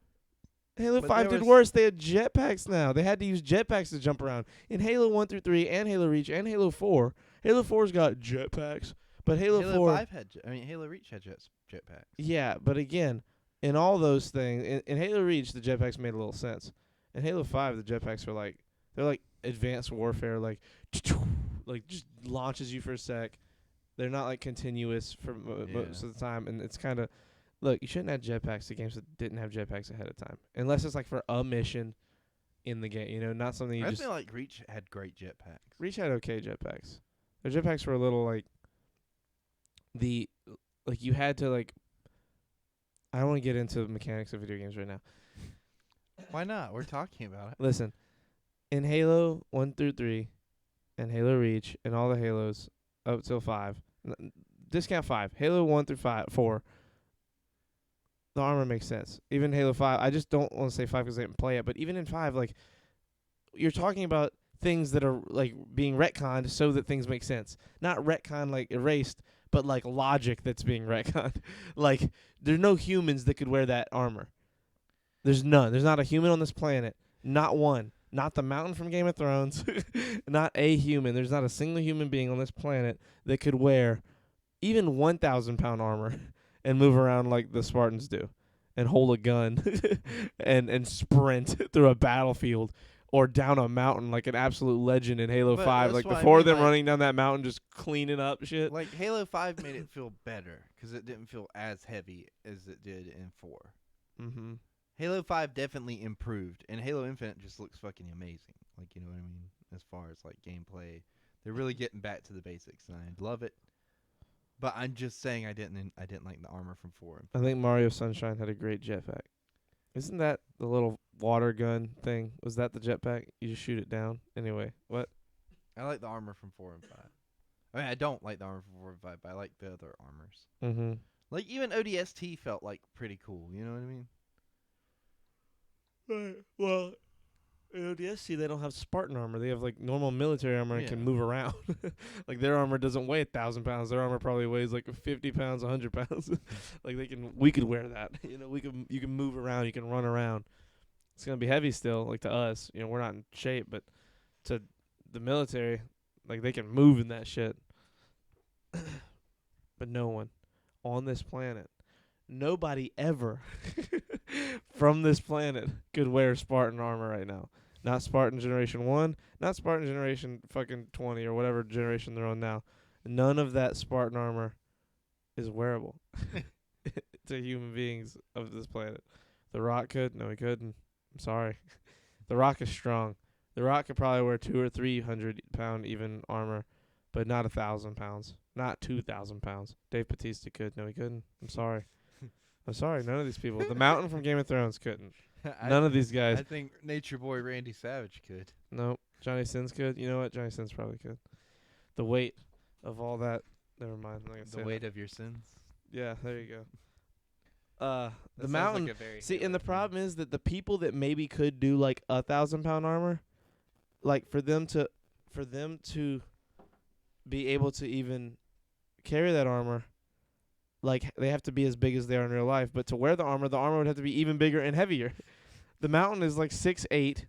Halo But 5 there did was- worse. They had jetpacks now. They had to use jetpacks to jump around. In Halo 1 through 3 and Halo Reach and Halo 4, Halo 4's got jetpacks. But Halo 4... 5 had Halo Reach had jetpacks. Yeah, but again, in all those things, in Halo Reach, the jetpacks made a little sense. In Halo 5, the jetpacks are they're like advanced warfare, like just launches you for a sec. They're not like continuous for most of the time, and it's kind of, look, you shouldn't have jetpacks to games that didn't have jetpacks ahead of time, unless it's like for a mission in the game, not something you I just. feel like Reach had great jetpacks. Reach had okay jetpacks. Their jetpacks were a little you had to I don't want to get into the mechanics of video games right now. Why not? We're talking about it. Listen, in Halo 1 through 3 and Halo Reach and all the Halos up till 5, discount 5, Halo 1 through 4, the armor makes sense. Even Halo 5, I just don't want to say 5 because I didn't play it, but even in 5, you're talking about things that are being retconned so that things make sense. Not retcon erased, but logic that's being retconned. There's no humans that could wear that armor. There's none. There's not a human on this planet. Not one. Not the mountain from Game of Thrones. Not a human. There's not a single human being on this planet that could wear even 1,000 pound armor and move around like the Spartans do and hold a gun and sprint through a battlefield or down a mountain like an absolute legend in Halo But 5. that's what I Before mean, them running down that mountain just cleaning up shit. Like, Halo 5 made it feel better because it didn't feel as heavy as it did in 4. Mm-hmm. Halo 5 definitely improved, and Halo Infinite just looks fucking amazing. You know what I mean? As far as, gameplay. They're really getting back to the basics, and I love it. But I'm just saying I didn't like the armor from 4. I think Mario Sunshine had a great jetpack. Isn't that the little water gun thing? Was that the jetpack? You just shoot it down? Anyway, what? I like the armor from 4 and 5. I mean, I don't like the armor from 4 and 5, but I like the other armors. Mm-hmm. Even ODST felt, pretty cool. You know what I mean? Right. Well, in ODST, they don't have Spartan armor. They have normal military armor and can Yeah. move around. Their armor doesn't weigh 1,000 pounds. Their armor probably weighs 50 pounds, 100 pounds. We could wear that. You can move around. You can run around. It's gonna be heavy still. To us, we're not in shape, but to the military, they can move in that shit. But no one on this planet, nobody ever from this planet could wear Spartan armor right now. Not Spartan Generation 1, not Spartan Generation fucking 20 or whatever generation they're on now. None of that Spartan armor is wearable to human beings of this planet. The Rock could. No, he couldn't. I'm sorry. The Rock is strong. The Rock could probably wear 200 or 300 pound even armor, but not 1,000 pounds. Not 2,000 pounds. Dave Bautista could. No, he couldn't. I'm sorry. I'm sorry. None of these people. The Mountain from Game of Thrones couldn't. None of these guys. I think Nature Boy Randy Savage could. Nope. Johnny Sins could. You know what? Johnny Sins probably could. The weight of all that. Never mind. I'm not gonna The say weight that. of your sins. Yeah, there you go. That The sounds Mountain. like a very See, and Halo the thing. problem is that the people that maybe could do 1,000 pound armor, for them to be able to even carry that armor, they have to be as big as they are in real life. But to wear the armor would have to be even bigger and heavier. The Mountain is 6'8",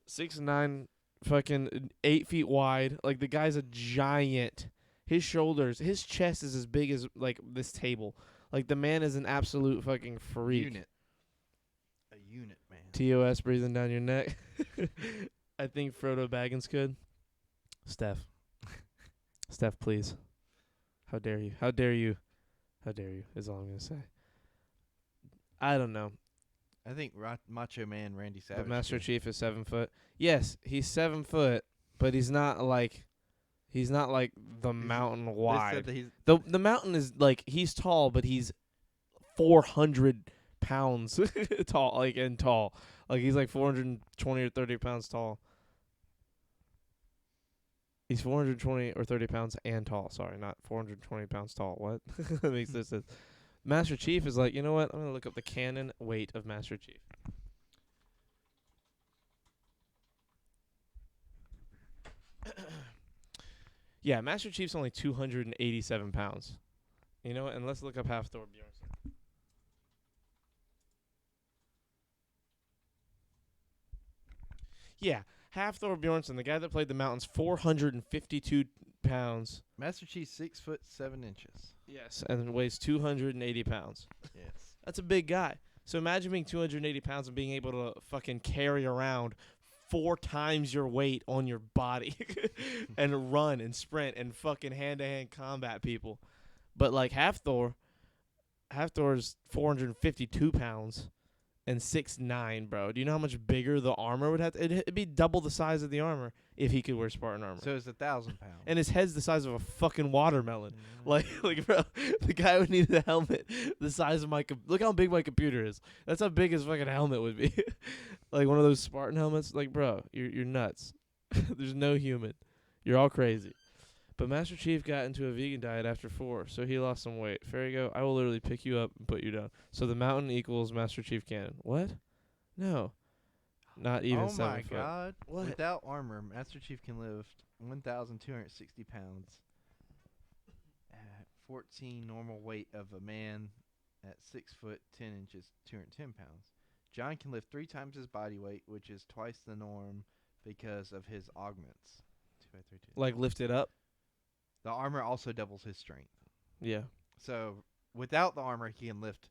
6'9", fucking 8 feet wide. The guy's a giant. His shoulders, his chest is as big as this table. The man is an absolute fucking freak. A unit, man. TOS breathing down your neck. I think Frodo Baggins could. Steph. Steph, please. How dare you? How dare you? How dare you is all I'm going to say. I don't know. I think Macho Man Randy Savage. But Master could. Chief is 7 foot. Yes, he's 7 foot, but he's not like the mountain They said wide. that he's The mountain is like he's tall, but he's 400 pounds tall, and tall. Like he's like 420 or 30 pounds tall. He's 420 or 30 pounds and tall. Sorry, not 420 pounds tall. What? That makes no sense. Master Chief is like, you know what? I'm going to look up the canon weight of Master Chief. Yeah, Master Chief's only 287 pounds. You know what? And let's look up half Thor Bjornsson. Yeah, half Thor Bjornsson, the guy that played the Mountains, 452 pounds. Master Chief 6'7". Yes, and weighs 280 pounds. Yes. That's a big guy. So imagine being 280 pounds and being able to fucking carry around 4 times your weight on your body and run and sprint and fucking hand-to-hand combat people. But like half Thor's 452 pounds and 6'9", bro. Do you know how much bigger the armor would have to? It'd be double the size of the armor if he could wear Spartan armor. So it's 1,000 pounds. And his head's the size of a fucking watermelon. Like, bro, the guy would need a helmet the size of my look how big my computer is. That's how big his fucking helmet would be. Like one of those Spartan helmets. Like, bro, you're nuts. There's no human. You're all crazy. But Master Chief got into a vegan diet after 4, so he lost some weight. Fair you go. I will literally pick you up and put you down. So the mountain equals Master Chief cannon. What? No. Not even 7 Oh my foot. god. What? Without armor, Master Chief can lift 1,260 pounds at 14 normal weight of a man at 6 foot 10 inches, 210 pounds. John can lift 3 times his body weight, which is twice the norm because of his augments. 2 by 3, 2. Like lift it up? The armor also doubles his strength. Yeah. So without the armor, he can lift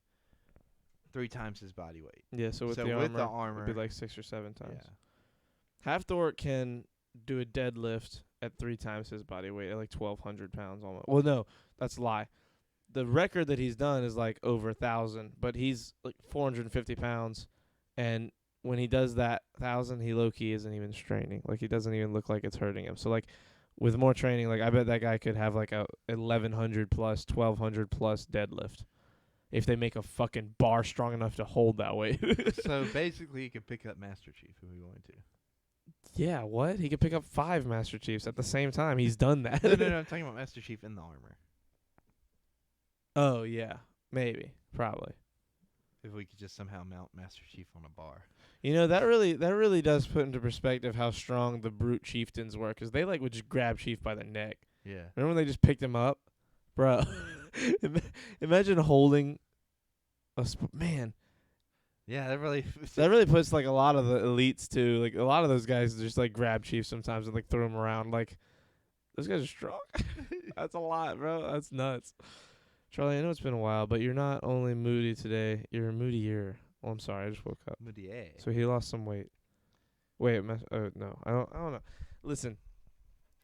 3 times his body weight. Yeah, so with So the with the armor, it'd be armor- like 6 or 7 times. Yeah. Half Thor can do a deadlift at 3 times his body weight at like 1,200 pounds almost. Well, no, that's a lie. The record that he's done is like over 1,000, but he's like 450 pounds, and when he does that 1,000, he low-key isn't even straining. Like, he doesn't even look like it's hurting him. So, like, with more training, like, I bet that guy could have like a 1,100 plus, 1,200 plus deadlift if they make a fucking bar strong enough to hold that weight. So basically, he could pick up Master Chief if we wanted to. Yeah, what? He could pick up 5 Master Chiefs at the same time. He's done that. No, I'm talking about Master Chief in the armor. Oh, yeah. Maybe. Probably. If we could just somehow mount Master Chief on a bar. You know, that really does put into perspective how strong the brute chieftains were, 'cause they, like, would just grab Chief by the neck. Yeah. Remember when they just picked him up? Bro, imagine holding man, Yeah, that really. that really puts, like, a lot of the elites, too. Like, a lot of those guys just, like, grab Chief sometimes and, like, throw him around. Like, those guys are strong. That's a lot, bro. That's nuts. Charlie, I know it's been a while, but you're not only moody today, you're moodier. Oh, I'm sorry, I just woke up. Moutier. So he lost some weight. Wait, no, I don't know. Listen,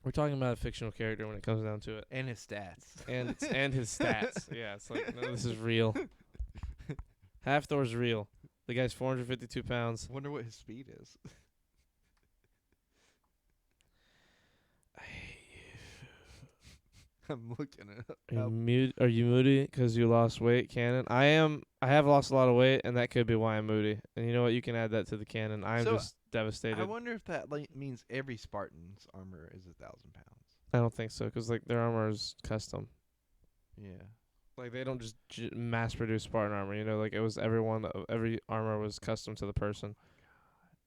we're talking about a fictional character when it comes down to it, And his stats. and his stats. Yeah, it's like, no, this is real. Half Thor's real. The guy's 452 pounds. Wonder what his speed is. I'm looking it up. Are you moody because you lost weight, Cannon? I am. I have lost a lot of weight, and that could be why I'm moody. And you know what? You can add that to the canon. I'm So, just devastated. I wonder if that means every Spartan's armor is 1,000 pounds. I don't think so, 'cause like their armor is custom. Yeah. Like they don't just mass produce Spartan armor. You know, like it was every armor was custom to the person.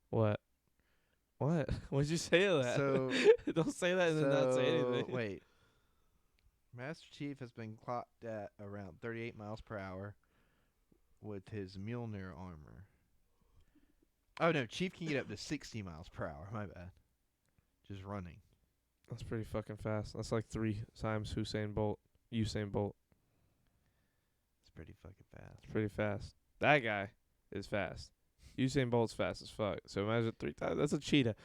What? What? What'd you say to that? So Don't say that and then not say anything. Wait. Master Chief has been clocked at around 38 miles per hour with his Mjolnir armor. Oh no, Chief can get up to 60 miles per hour. My bad. Just running. That's pretty fucking fast. That's like 3 times Usain Bolt. Usain Bolt. It's pretty fucking fast. It's pretty fast. That guy is fast. Usain Bolt's fast as fuck. So imagine 3 times. That's a cheetah.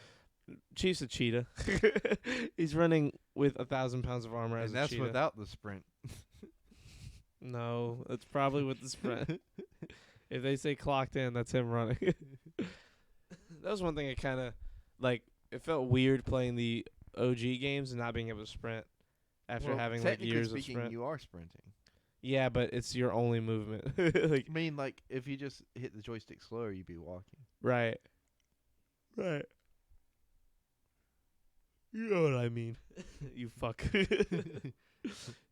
Chief's a cheetah. He's running with 1,000 pounds of armor as And a that's cheetah. without the sprint. No, that's probably with the sprint. If they say clocked in, that's him running. That was one thing I kind of like. It felt weird playing the OG games and not being able to sprint after Well, having like technically years of speaking, sprint. you are sprinting. Yeah, but it's your only movement. Like I mean, like, if you just hit the joystick slower, you'd be walking. right. You know what I mean. You fuck.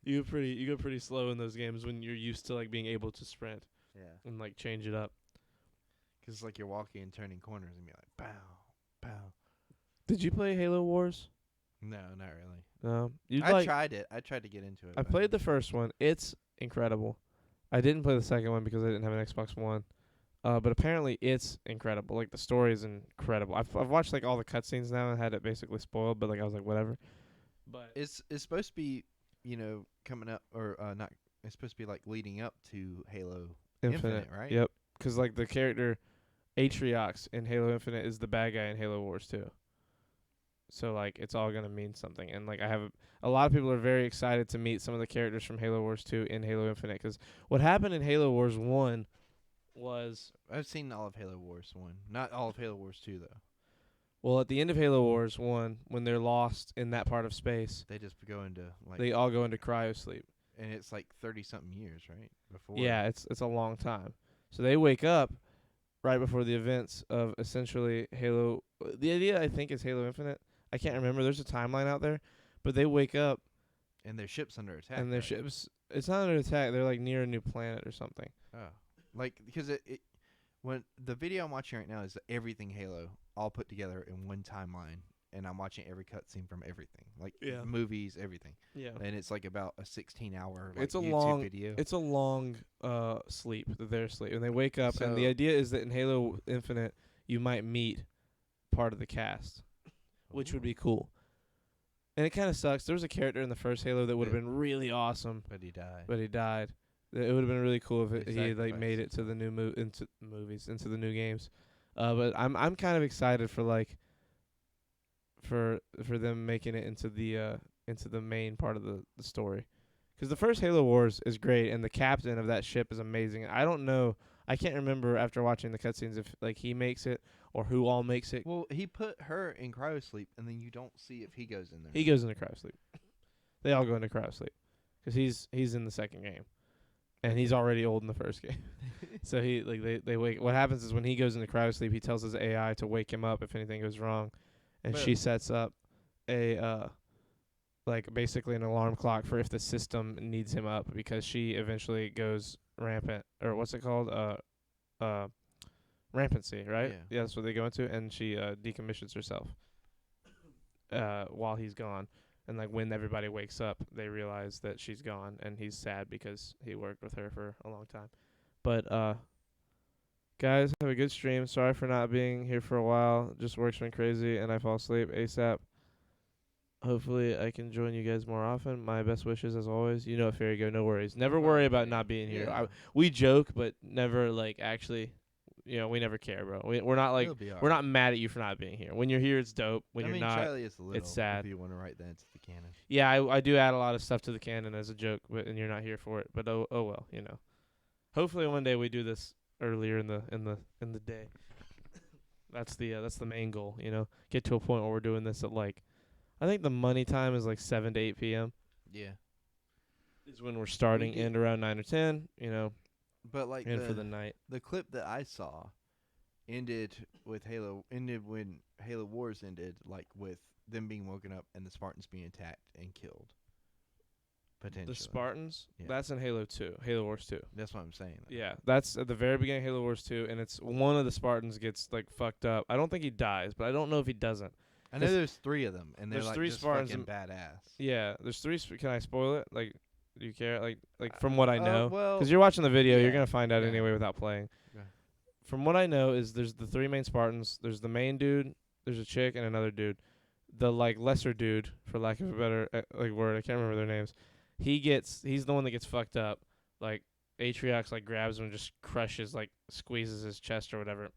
You go pretty slow in those games when you're used to like being able to sprint Yeah. and like change it up. 'Cause it's like you're walking and turning corners and be like, pow, pow. Did you play Halo Wars? No, not really. No. I tried it. I tried to get into it. I but played the first one. It's incredible. I didn't play the second one because I didn't have an Xbox One. But apparently it's incredible. Like the story is incredible. I've watched like all the cutscenes now and had it basically spoiled, but like I was like whatever. But It's supposed to be, coming up or not. It's supposed to be like leading up to Halo Infinite, right? Yep. Because like the character Atriox in Halo Infinite is the bad guy in Halo Wars 2. So like it's all gonna mean something, and like I have a lot of people are very excited to meet some of the characters from Halo Wars 2 in Halo Infinite. Because what happened in Halo Wars 1 was I've seen all of Halo Wars 1, not all of Halo Wars 2 though. well at the end of Halo Wars 1 when they're lost in that part of space, They just go into like, they all go into cryo sleep. and it's like 30-something years, right? Before. Yeah, it's a long time. So they wake up right before the events of essentially Halo. The idea I think is Halo Infinite. I can't remember. There's a timeline out there, but they wake up And their ship's under attack. and their right? ships. It's not under attack. They're like near a new planet or something. Oh, like because it when the video I'm watching right now is everything Halo all put together in one timeline, and I'm watching every cutscene from everything, like Yeah. movies, everything, Yeah. and it's like about a 16-hour like, It's a YouTube long- video. It's a long sleep. Their sleep, and they wake up. And the So- idea is that in Halo Infinite, you might meet part of the cast, which would be cool. And it kind of sucks. There was a character in the first Halo that would have Yeah. been really awesome, But he died. but he died. It would have been really cool if They he had, like made it sacrificed to the new into movies, into the new games. But I'm kind of excited for like for them making it into the main part of the story. 'Cause the first Halo Wars is great, and the captain of that ship is amazing. I don't know, I can't remember after watching the cutscenes if like he makes it or who all makes it. Well, he put her in cryo sleep, and then you don't see if he goes in there. He goes into cryo sleep. They all go into cryo sleep, 'cause he's in the second game, and he's already old in the first game. So he like they wake. What happens is when he goes into cryo sleep, he tells his AI to wake him up if anything goes wrong, and But- she sets up a like basically an alarm clock for if the system needs him up, because she eventually goes rampant, or what's it called, rampancy, right? Yeah. That's what they go into, and she decommissions herself while he's gone. And like when everybody wakes up, they realize that she's gone, and he's sad because he worked with her for a long time. But guys, have a good stream. Sorry for not being here for a while. Just work's been crazy, and I fall asleep ASAP. Hopefully, I can join you guys more often. My best wishes, as always. You know, Fairy Go, no worries. Never worry about not being here. Yeah. We joke, but never like actually. We never care, bro. We're not like He'll be we're alright. not mad at you for not being here. When you're here, it's dope. When I you're mean, not, Charlie is a little. sad. If you want to write that into the canon. yeah, I do add a lot of stuff to the canon as a joke, but and you're not here for it. But oh well, Hopefully one day we do this earlier in the day. That's the main goal, Get to a point where we're doing this at like, I think the money time is like 7 to 8 p.m. Yeah. is when we're starting, did- end around 9 or 10, But like and for the night. the clip that I saw ended when Halo Wars ended, like with them being woken up and the Spartans being attacked and killed. Potentially. The Spartans, Yeah. that's in Halo 2, Halo Wars 2. That's what I'm saying. Yeah, that's at the very beginning of Halo Wars 2, and it's one of the Spartans gets like fucked up. I don't think he dies, but I don't know if he doesn't. I know there's 3 of them, and they're there's like 3 just Spartans fucking badass. Yeah, there's 3. Can I spoil it? Like, do you care? Like from what I know, well, because you're watching the video, you're yeah, gonna find out yeah. anyway without playing. Okay. From what I know is there's the 3 main Spartans. There's the main dude. There's a chick and another dude. The like lesser dude, for lack of a better word, I can't remember their names. He's the one that gets fucked up. Like Atriox like grabs him and just crushes, like squeezes his chest or whatever,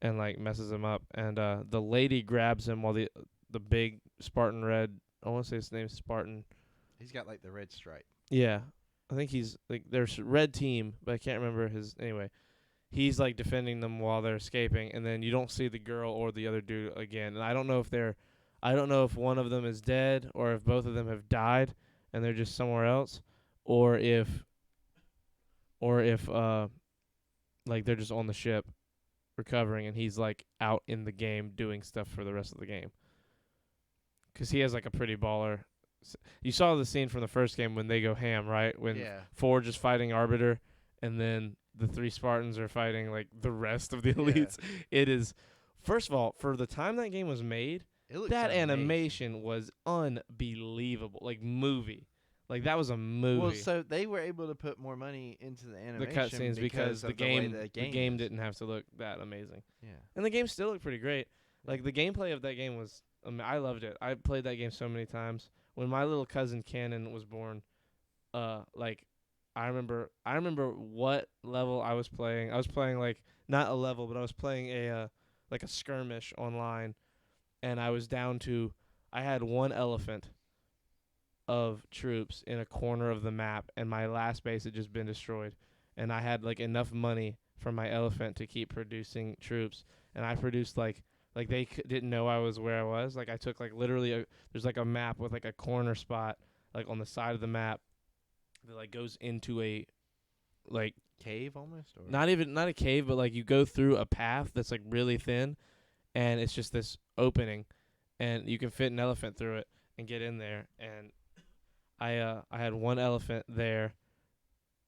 and like messes him up. And the lady grabs him while the big Spartan Red, I want to say his name's Spartan. He's got like the red stripe. Yeah, I think he's like there's red team, but I can't remember his. Anyway, he's like defending them while they're escaping, and then you don't see the girl or the other dude again. And I don't know if one of them is dead or if both of them have died and they're just somewhere else, or if like they're just on the ship recovering and he's like out in the game doing stuff for the rest of the game. 'Cause he has like a pretty baller. You saw the scene from the first game when they go ham, right? When Forge is fighting Arbiter, and then the 3 Spartans are fighting like the rest of the elites. It is, first of all, for the time that game was made, that animation was unbelievable. Like movie, like that was a movie. Well, so they were able to put more money into the animation, the cutscenes because the game is. didn't have to look that amazing. Yeah, and the game still looked pretty great. Like the gameplay of that game was, I loved it. I played that game so many times. When my little cousin Cannon was born, like I remember what level I was playing. I was playing like not a level, but I was playing a like a skirmish online, and I was down to I had 1 elephant of troops in a corner of the map, and my last base had just been destroyed, and I had like enough money from my elephant to keep producing troops, and I produced like they didn't know I was where I was. Like I took like literally there's like a map with like a corner spot like on the side of the map that like goes into a like cave almost, or not a cave, but like you go through a path that's like really thin, and it's just this opening, and you can fit an elephant through it and get in there. And I had 1 elephant there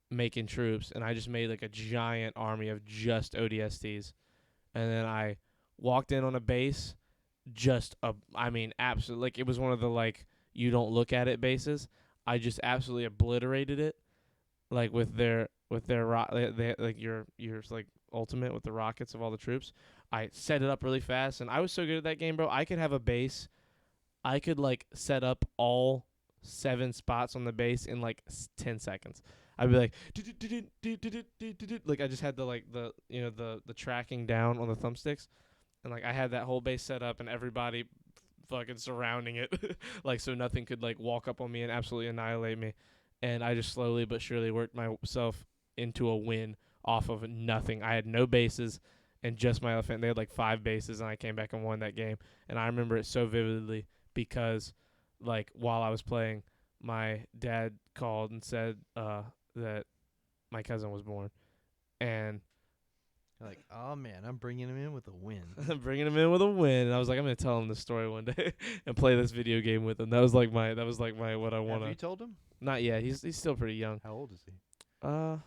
making troops, and I just made like a giant army of just ODSTs, and then I walked in on a base, absolutely, like it was one of the like you don't look at it bases. I just absolutely obliterated it, like with their they like your like ultimate with the rockets of all the troops. I set it up really fast, and I was so good at that game, bro. I could have a base, I could like set up all 7 spots on the base in like 10 seconds. I'd be like, like I just had the tracking down on the thumbsticks. And like I had that whole base set up and everybody fucking surrounding it, like so nothing could like walk up on me and absolutely annihilate me. And I just slowly but surely worked myself into a win off of nothing. I had no bases and just my elephant. They had like 5 bases, and I came back and won that game. And I remember it so vividly because like while I was playing, my dad called and said that my cousin was born, and like, oh man, I'm bringing him in with a win. I'm bringing him in with a win, and I was like, I'm gonna tell him this story one day and play this video game with him. That was like my what I want to. Have you told him? Not yet. He's still pretty young. How old is he? I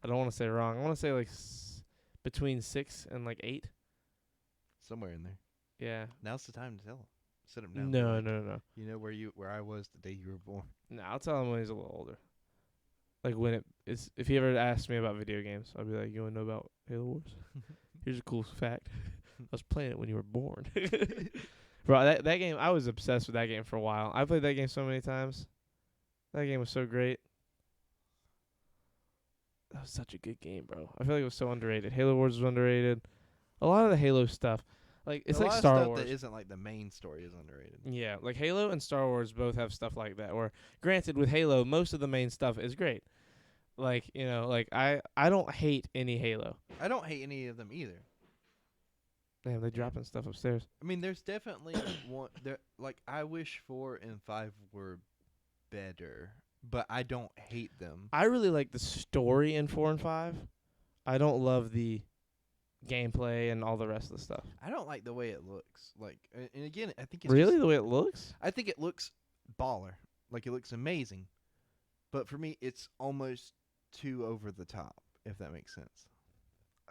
don't want to say wrong. I want to say like between 6 and like 8. Somewhere in there. Yeah. Now's the time to tell him. Sit him down. No. You know where I was the day you were born. No, I'll tell him when he's a little older. Like when if he ever asks me about video games, I'll be like, "You want to know about Halo Wars? Here's a cool fact. I was playing it when you were born." Bro, that game, I was obsessed with that game for a while. I played that game so many times. That game was so great. That was such a good game, bro. I feel like it was so underrated. Halo Wars was underrated. A lot of the Halo stuff, like it's like Star Wars. That isn't like the main story is underrated. Yeah, like Halo and Star Wars both have stuff like that. Or granted, with Halo, most of the main stuff is great. Like, you know, like I don't hate any Halo. I don't hate any of them either. Damn, they dropping stuff upstairs. I mean, there's definitely one there. Like, I wish 4 and 5 were better, but I don't hate them. I really like the story in 4 and 5. I don't love the gameplay and all the rest of the stuff. I don't like the way it looks. Like, and again, I think it's really the way it looks. I think it looks baller. Like, it looks amazing, but for me, it's almost too over the top. If that makes sense.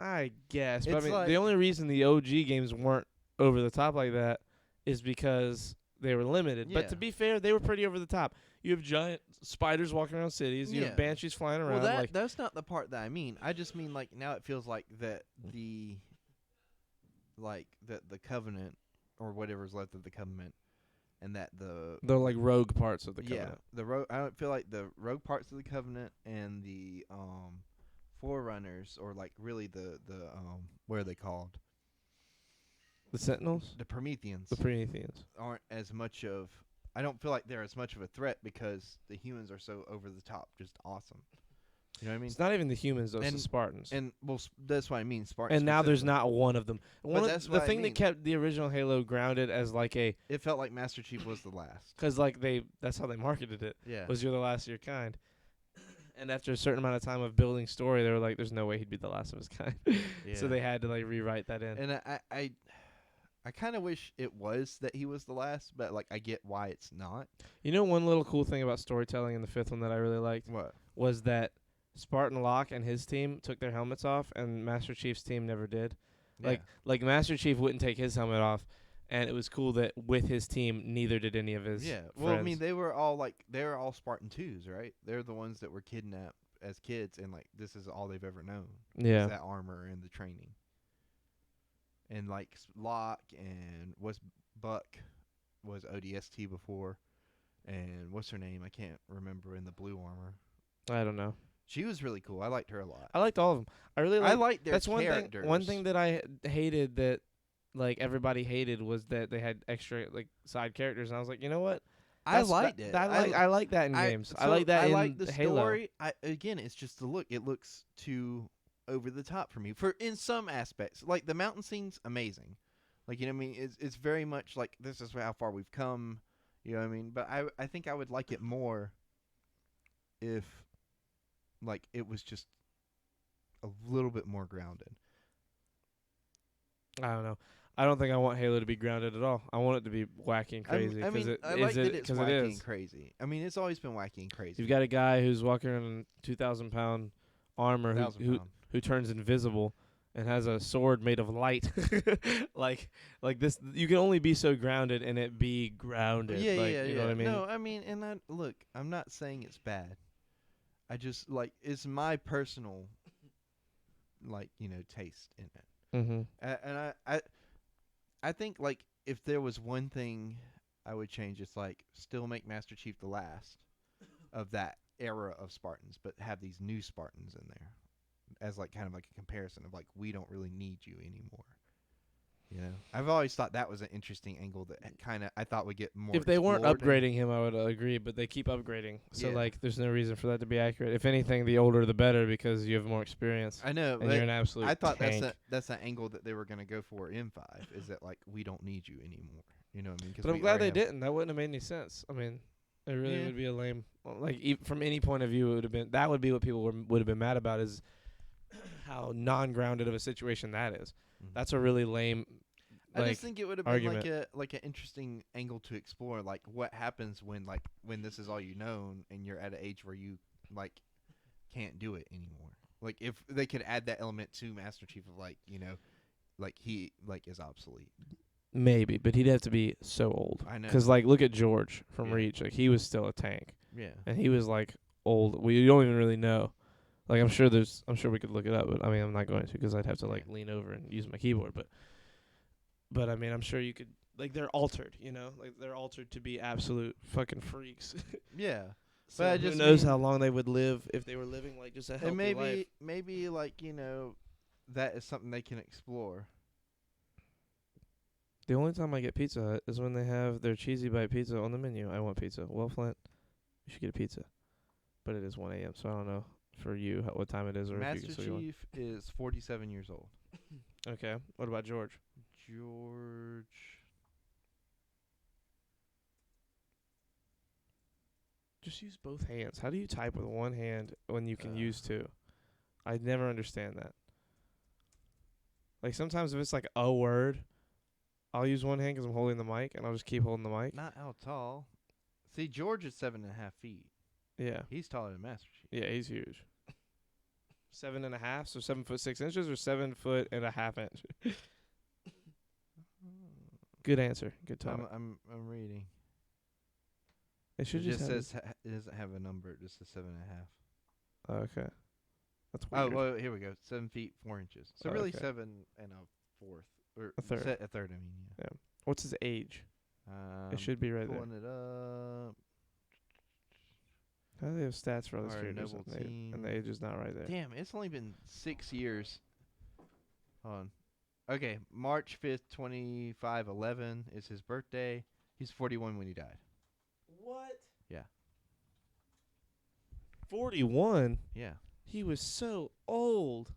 I guess, but I It's mean, like- the only reason the OG games weren't over the top like that is because they were limited. But Yeah. to be fair, they were pretty over the top. You have giant spiders walking around cities. You Yeah. have banshees flying around. Well, that's not the part that I mean. I just mean like now it feels like that the Covenant or whatever's left of the Covenant, and that they're like rogue parts of the yeah Covenant. the rogue. I feel like the rogue parts of the Covenant and the Forerunners, or like really the what are they called? The Sentinels, The Prometheans the Prometheans. aren't as much of. I don't feel like they're as much of a threat because the humans are so over the top, just awesome. You know what I mean? It's not even the humans, though. It's the And- Spartans. And well, that's what I mean. Spartans. And now there's specifically. not one of them. that's The what I thing mean. that kept the original Halo grounded as like a, It felt like Master Chief was the last. because that's how they marketed it. Yeah. Was you're the last of your kind. And after a certain amount of time of building story, they were like, "There's no way he'd be the last of his kind." Yeah. So they had to like rewrite that in. And I kind of wish it was that he was the last, but like I get why it's not. You know, one little cool thing about storytelling in the fifth one that I really liked What? was that Spartan Locke and his team took their helmets off, and Master Chief's team never did. Like Master Chief wouldn't take his helmet off, and it was cool that with his team, neither did any of his. Yeah. Well, I friends. mean, they were all Spartan 2s, right? They're the ones that were kidnapped as kids, and like this is all they've ever known. Yeah. Is that armor and the training. And like Locke and Buck was ODST before, and what's her name? I can't remember in the blue armor. I don't know. She was really cool. I liked her a lot. I liked all of them. I really I liked. liked their That's one characters. thing. One thing that I hated that, like everybody hated, was that they had extra like side characters, and I was like, you know what? I That's- liked that- it. that I like that in games. I so like that I in like the Halo. story. Again, it's just the look. It looks too over the top for me. For in some aspects, like the mountain scene's amazing. Like you know, what I mean, it's very much like this is how far we've come. You know what I mean? But I think I would like it more if like it was just a little bit more grounded. I don't know. I don't think I want Halo to be grounded at all. I want it to be wacky and crazy. I mean, I it like is that it's wacky it and is. crazy. I mean, it's always been wacky and crazy. You've got a guy who's walking around in 2,000-pound armor 1,000 who pound. who turns invisible and has a sword made of light. like this, you can only be so grounded and it be grounded. Yeah, like, yeah, you yeah. know what I mean? No, I mean, and look, I'm not saying it's bad. I just like it's my personal, like taste in it. Mm-hmm. And I think like if there was one thing I would change, it's like still make Master Chief the last of that era of Spartans, but have these new Spartans in there as like kind of like a comparison of like we don't really need you anymore. You know, I've always thought that was an interesting angle that kind of I thought would get more. If they weren't explored and- upgrading him, I would agree, but they keep upgrading. So, Yeah. like, there's no reason for that to be accurate. If anything, the older the better because you have more experience. I know, And you're an but absolute I thought tank. that's an angle that they were gonna go for in 5. Is that like we don't need you anymore? You know what I mean? 'Cause But I'm we glad already they have- didn't. That wouldn't have made any sense. I mean, it really Yeah. would be a lame. Like, from any point of view, it would have been. That would be what people would have been mad about is how non-grounded of a situation that is. Mhm. That's a really lame. I Like, just think it would have been argument. like an interesting angle to explore, like what happens when this is all you know and you're at an age where you like can't do it anymore. Like if they could add that element to Master Chief of like like he like is obsolete. maybe, but he'd have to be so old. I know. Because, like, look at George from Yeah. Reach. Like, he was still a tank, Yeah. and he was like old. We don't even really know. Like, I'm sure we could look it up, but I mean, I'm not going to because I'd have to like lean over and use my keyboard. But I mean, I'm sure you could. Like, they're altered, like they're altered to be absolute fucking freaks. Yeah. So But I who just knows mean- how long they would live if they were living like just a healthy And life. maybe like that is something they can explore. The only time I get Pizza Hut is when they have their cheesy bite pizza on the menu. I want pizza. Well, Flint, you should get a pizza. But it is 1 a.m., so I don't know for you what time it is or if you Master can still get one. Chief is 47 years old. Okay. What about George? George. Just use both hands. How do you type with one hand when you can Uh. use two? I never understand that. Like, sometimes if it's like a word, I'll use one hand 'cause I'm holding the mic, and I'll just keep holding the mic. Not how tall. See, George is 7.5 feet. Yeah. He's taller than Master Chief. Yeah, he's huge. 7.5, so 7'6" or 7'1/2". Good answer. Good talk. I'm reading. It should It just just have says it doesn't have a number. It just says 7.5. Oh, okay. That's Oh, weird. well, here we go. 7 feet 4 inches. So really Okay. 7 1/4 or A third. A third. I mean, yeah. What's his age? It should be right there. Pulling it up. How do they have stats for all these Or characters? Noble And Team. and the age is not right there. Damn, it's only been 6 years. Hold on. Okay, March 5th, 2511 is his birthday. He's 41 when he died. What? Yeah. 41? Yeah. He was so old.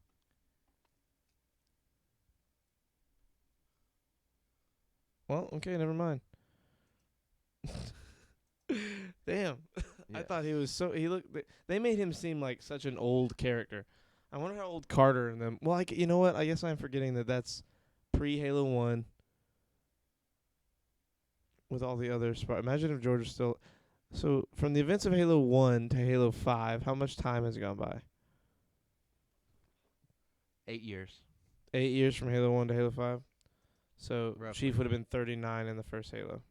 Well, okay, never mind. Damn. I thought he was so. He looked. They made him seem like such an old character. I wonder how old Carter and them. Well, you know what? I guess I'm forgetting that that's pre Halo 1 with all the other Imagine if George was still. So from the events of Halo 1 to Halo 5, how much time has gone by? 8 years. 8 years from Halo 1 to Halo 5. So Roughly. Chief would have been 39 in the first Halo.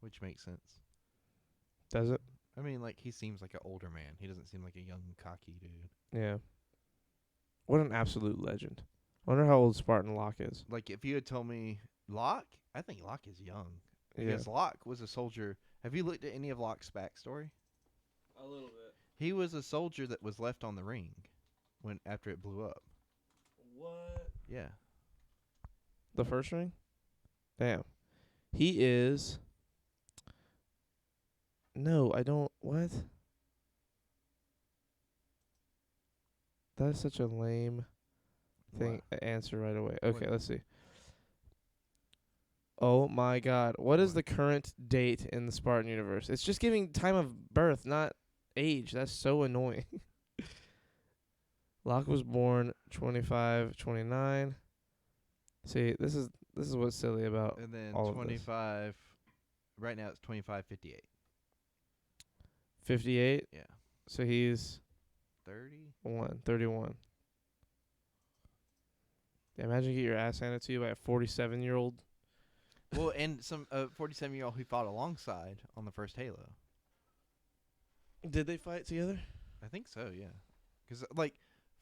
Which makes sense. Does it? I mean, like, he seems like an older man. He doesn't seem like a young, cocky dude. Yeah. What an absolute legend. I wonder how old Spartan Locke is. Like, if you had told me Locke, I think Locke is young. Yeah. Because Locke was a soldier. Have you looked at any of Locke's backstory? A little bit. He was a soldier that was left on the ring after it blew up. What? Yeah. The first ring? Damn. He is... No, I don't... What? That is such a lame thing to answer right away. Okay, What? let's see. Oh my god. What is the current date in the Spartan universe? It's just giving time of birth, not age. That's so annoying. Locke was born 25/29. See, this is what's silly about And then all of this. 25. Right now it's 25:58. 58. Yeah. So he's 30. 31. Yeah, imagine you get your ass handed to you by a 47-year-old. Well, and some 47-year-old who fought alongside on the first Halo. Did they fight together? I think so, yeah. Because, like,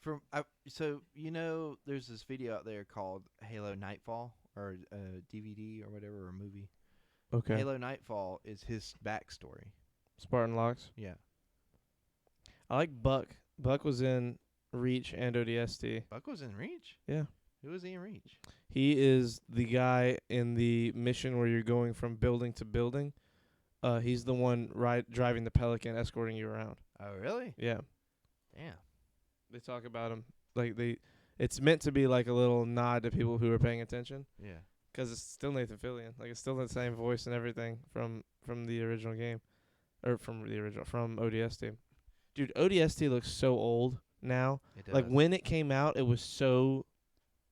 there's this video out there called Halo Nightfall, or DVD or whatever, or movie. Okay. Halo Nightfall is his backstory. Spartan Locks. Yeah. I like Buck. Buck was in Reach and ODST. Buck was in Reach? Yeah. Who was he in Reach? He is the guy in the mission where you're going from building to building. He's the one driving the Pelican, escorting you around. Oh, really? Yeah. Damn. They talk about him. It's meant to be like a little nod to people who are paying attention. Yeah. 'Cause it's still Nathan Fillion. Like, it's still the same voice and everything from the original game. Or from ODST. Dude, ODST looks so old now. It does. Like, when it came out, it was so...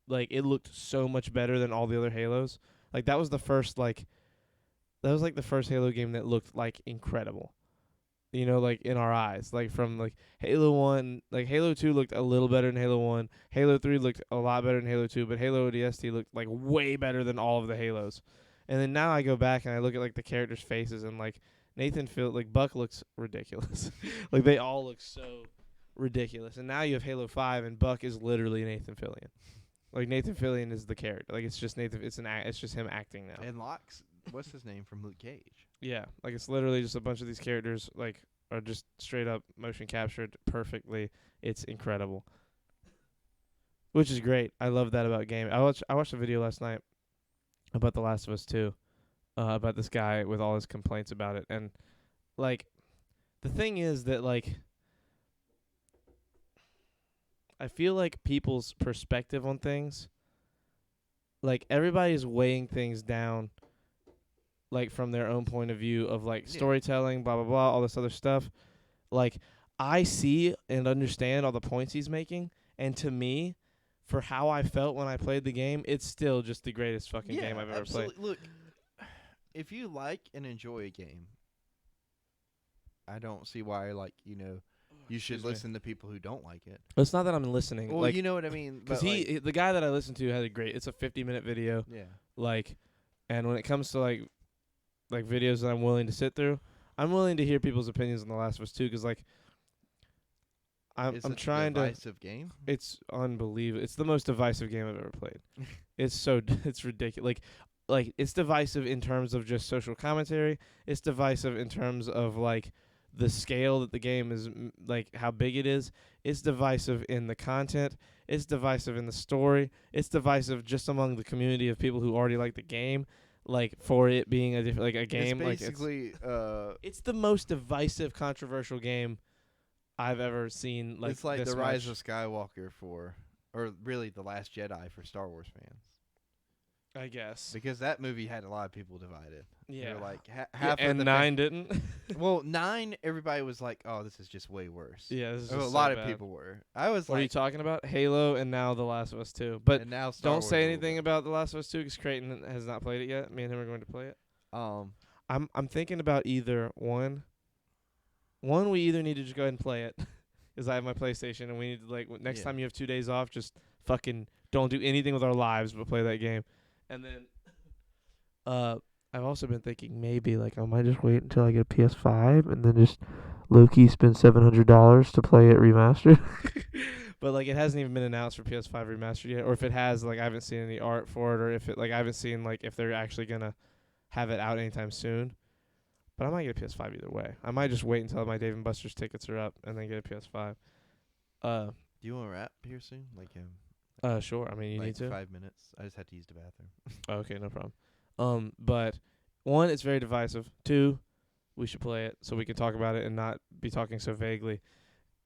Like, it looked so much better than all the other Halos. Like, that was the first Halo game that looked, like, incredible. You know, like, in our eyes. Like, from, like, Halo 1... Like, Halo 2 looked a little better than Halo 1. Halo 3 looked a lot better than Halo 2. But Halo ODST looked, like, way better than all of the Halos. And then now I go back and I look at, like, the characters' faces and, like... Buck looks ridiculous. Like, they all look so ridiculous. And now you have Halo 5, and Buck is literally Nathan Fillion. Like, Nathan Fillion is the character. Like, it's just Nathan. It's just him acting now. And Locke's, what's his name from Luke Cage? Yeah, like, it's literally just a bunch of these characters, like, are just straight up motion captured perfectly. It's incredible. Which is great. I love that about game. I watched a video last night about The Last of Us 2. About this guy with all his complaints about it. And, like, the thing is that, like, I feel like people's perspective on things, like, everybody's weighing things down, like, from their own point of view of, like, storytelling, blah, blah, blah, all this other stuff. Like, I see and understand all the points he's making, and to me, for how I felt when I played the game, it's still just the greatest fucking game I've ever played. Look, if you like and enjoy a game, I don't see why, like, you should listen to people who don't like it. It's not that I'm listening. Well, like, you know what I mean. because But the guy that I listened to had a great. It's a 50-minute video. yeah, Like, and when it comes to like videos that I'm willing to sit through, I'm willing to hear people's opinions on The Last of Us 2 because, like, I'm trying to. divisive game. It's unbelievable. It's the most divisive game I've ever played. It's ridiculous. Like, like it's divisive in terms of just social commentary. It's divisive in terms of like the scale that the game is, like how big it is. It's divisive in the content. It's divisive in the story. It's divisive just among the community of people who already like the game. Like for it being a like a game, It's basically it's the most divisive, controversial game I've ever seen. Like it's like this the Rise much. of Skywalker or really the Last Jedi for Star Wars fans, I guess. because that movie had a lot of people divided. They Yeah. were like Yeah, half of and the 9 didn't. well, 9 everybody was like, "Oh, this is just way worse." Yeah, this is a just lot so of bad. people were. I was What are you like, talking about? Halo and now The Last of Us 2. But and now Star don't Wars say a little anything bit. about The Last of Us 2 because Creighton has not played it yet. Me and him are going to play it. Um, I'm thinking about either one. One, we either need to just go ahead and play it, because I have my PlayStation, and we need to like next Yeah. time you have 2 days off, just fucking don't do anything with our lives but play that game. And then, I've also been thinking maybe like I might just wait until I get a PS5 and then just low-key spend $700 to play it remastered. But like it hasn't even been announced for PS5 remastered yet, or if it has, like I haven't seen any art for it, or if it like I haven't seen like if they're actually gonna have it out anytime soon. But I might get a PS5 either way. I might just wait until my Dave & Buster's tickets are up and then get a PS5. do you want to wrap here soon? Like, Sure. I mean, you like need to. 5 minutes. I just had to use the bathroom. Okay, no problem. But one, it's very divisive. Two, we should play it so we can talk about it and not be talking so vaguely.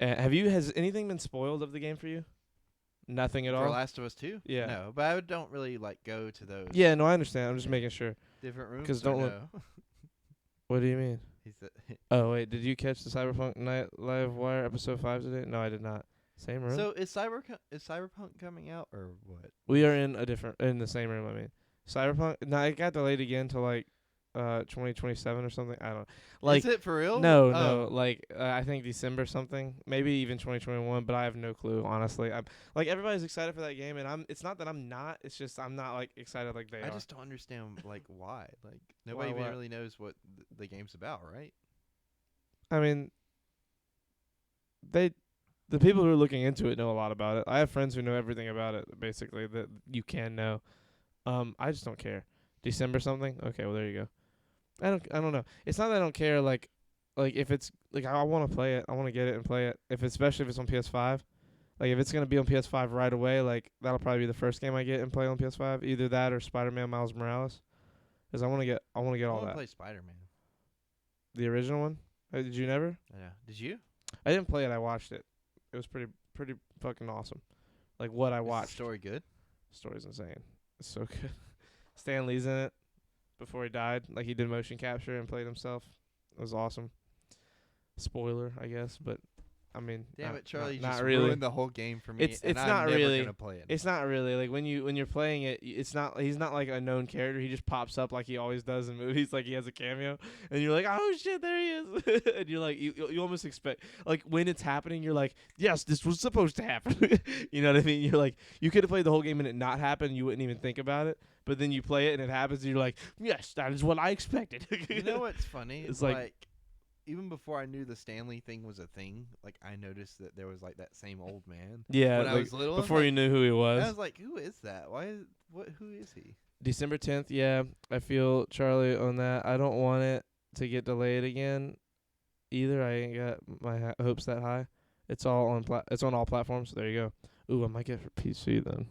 Has anything been spoiled of the game for you? Nothing at For all? Last of Us 2? Yeah. No, but I don't really like go to those Yeah, no, I understand. I'm just making sure. different rooms. 'Cause or don't no? What do you mean? He said, Oh, wait, did you catch the Cyberpunk Night Live Wire episode 5 today? No, I did not. Same room? so is Cyberpunk coming out or what? We are in the same room, I mean. Cyberpunk, no, it got delayed again to like 2027 or something. I don't know. Like, is it for real? no, Oh. like I think December something, maybe even 2021, but I have no clue, honestly. I'm like everybody's excited for that game, and it's not that I'm not, it's just I'm not like excited like they I are. just don't understand like why. Like nobody Why even what? really knows what the game's about, right? I mean, the people who are looking into it know a lot about it. I have friends who know everything about it, basically, that you can know. I just don't care. December something? Okay, well there you go. I don't know. It's not that I don't care, like if it's like I want to play it, I want to get it and play it. Especially if it's on PS5. Like if it's gonna be on PS5 right away, like that'll probably be the first game I get and play on PS5. Either that or Spider-Man Miles Morales. 'Cause I want to get I all want to that. play Spider-Man. The original one? Did you never? Yeah. Did you? I didn't play it. I watched it. It was pretty fucking awesome. Like what I Is the watched. story good? Story's insane. It's so good. Stan Lee's in it before he died. Like he did motion capture and played himself. It was awesome. Spoiler, I guess, but I mean, Damn not- it, Charlie! You not just really. ruined the whole game for me. It's and I'm not never really. gonna play it. It's not really like when you're playing it. It's not. He's not like a known character. He just pops up like he always does in movies. Like he has a cameo, and you're like, oh shit, there he is. And you're like, you almost expect like when it's happening, you're like, yes, this was supposed to happen. You know what I mean? You're like, you could have played the whole game and it not happen. You wouldn't even think about it. But then you play it and it happens, and you're like, yes, that is what I expected. You know what's funny? It's like- even before I knew the Stanley thing was a thing, like I noticed that there was like that same old man. Yeah, when I like, was little, before like, you knew who he and was. I was like, who is that? Who is he? December 10th, yeah. I feel Charlie on that. I don't want it to get delayed again either. I ain't got my hopes that high. It's all on it's on all platforms. There you go. Ooh, I might get it for PC then.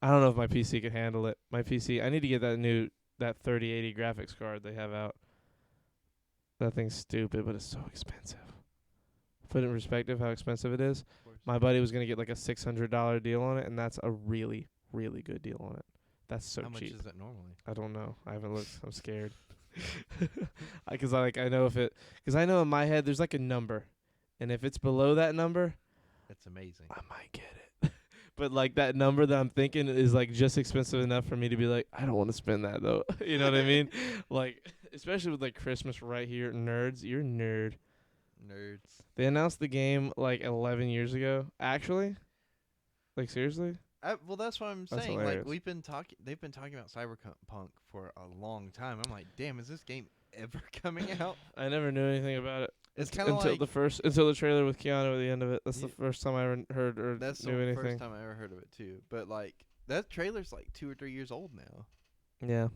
I don't know if my PC can handle it. My PC, I need to get that 3080 graphics card they have out. That thing's stupid, but it's so expensive. Put it in perspective how expensive it is. My buddy was going to get like a $600 deal on it, and that's a really, really good deal on it. That's so How much cheap. is it normally? I don't know. I haven't looked. I'm scared. Because I know because I know in my head there's like a number, and if it's below that number, That's amazing. I might get it. But like that number that I'm thinking is like just expensive enough for me to be like, I don't want to spend that though. You know what I mean? Like especially with like Christmas right here, nerds. You're a nerd. Nerds. They announced the game like 11 years ago. Actually, like seriously. Well, that's what I'm That's saying. hilarious. Like they've been talking about Cyberpunk for a long time. I'm like, damn, is this game ever coming out? I never knew anything about it. It's kind of until like until the trailer with Keanu at the end of it. That's the Yeah. first time I ever heard or that's knew the anything. first time I ever heard of it too. But like that trailer's like 2 or 3 years old now. Yeah.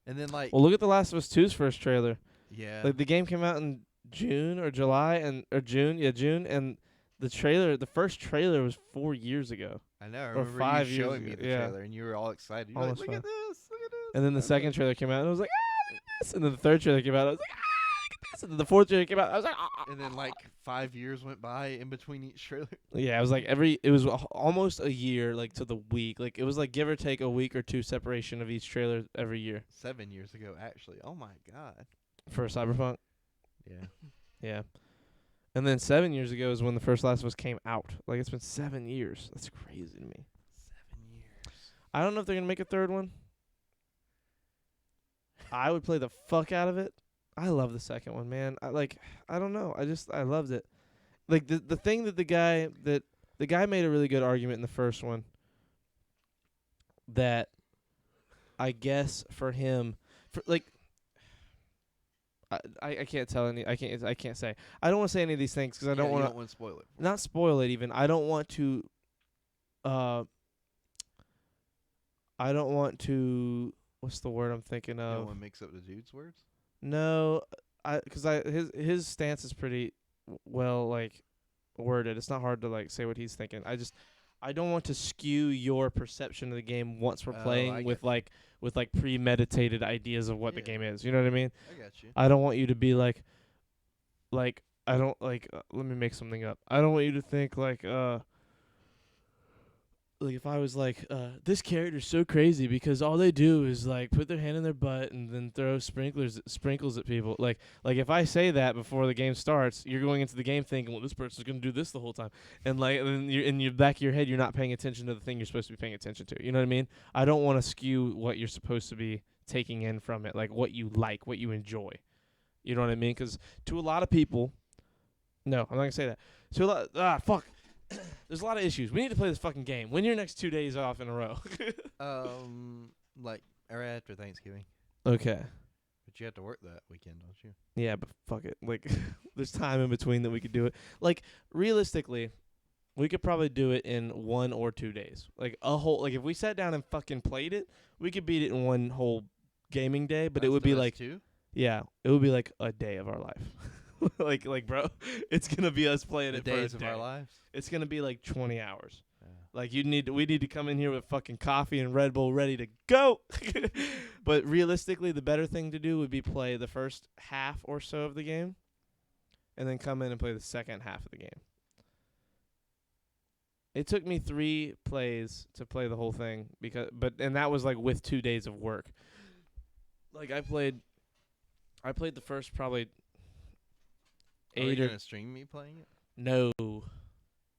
And then like Well, look at The Last of Us 2's first trailer. yeah, Like the game came out in June or July June, and the first trailer was 4 years ago. I know. I or remember 5 you years showing me ago, the yeah. trailer, and you were all excited. You're like, Almost look at 5. this, look at this. And then the second trailer came out, and I was like, ah, look at this. And then the third trailer came out, I was like, ah, look at this. And then the fourth trailer came out, I was like, ah. And then like 5 years went by in between each trailer. Yeah, it was like it was almost a year, like to the week. Like it was like give or take a week or two separation of each trailer every year 7 years ago, actually. Oh my god. for Cyberpunk. Yeah. Yeah. And then 7 years ago is when the first Last of Us came out. Like it's been 7 years. That's crazy to me. 7 years. I don't know if they're gonna make a third one. I would play the fuck out of it. I love the second one, man. I don't know. I loved it. Like the thing that the guy made a really good argument in the first one that I guess for him I can't tell any I can't say. I don't want to say any of these things cuz I don't want to spoil it. not spoil it even. I don't want to what's the word I'm thinking You of? don't want to mix up the dude's words? No, his stance is pretty well like worded. It's not hard to like say what he's thinking. I don't want to skew your perception of the game once we're Oh, I playing get with premeditated ideas of what the Yeah. game is. You know what I mean? I got you. I don't want you to be like I don't like let me make something up. I don't want you to think like if I was like, this character's so crazy because all they do is like put their hand in their butt and then throw sprinkles at people. Like if I say that before the game starts, you're going into the game thinking, well, this person's gonna do this the whole time, and then you're in your back of your head, you're not paying attention to the thing you're supposed to be paying attention to. You know what I mean? I don't want to skew what you're supposed to be taking in from it, like what you enjoy. You know what I mean? Because to a lot of people, no, I'm not gonna say that. To a lot, fuck. There's a lot of issues. We need to play this fucking game. When your next 2 days off in a row? Like right after Thanksgiving. Okay. But you have to work that weekend, don't you? Yeah, but fuck it. Like, there's time in between that we could do it. Like, realistically, we could probably do it in 1 or 2 days. Like, if we sat down and fucking played it, we could beat it in one whole gaming day, but it would be like, two? yeah, it would be like a day of our life. like, bro, it's gonna be us playing The it for a days of day. our lives. It's gonna be like 20 hours. Yeah. Like we need to come in here with fucking coffee and Red Bull ready to go. But realistically, the better thing to do would be play the first half or so of the game, and then come in and play the second half of the game. It took me 3 plays to play the whole thing and that was like with 2 days of work. Like I played the first probably Are you 8 or gonna stream me playing it? no.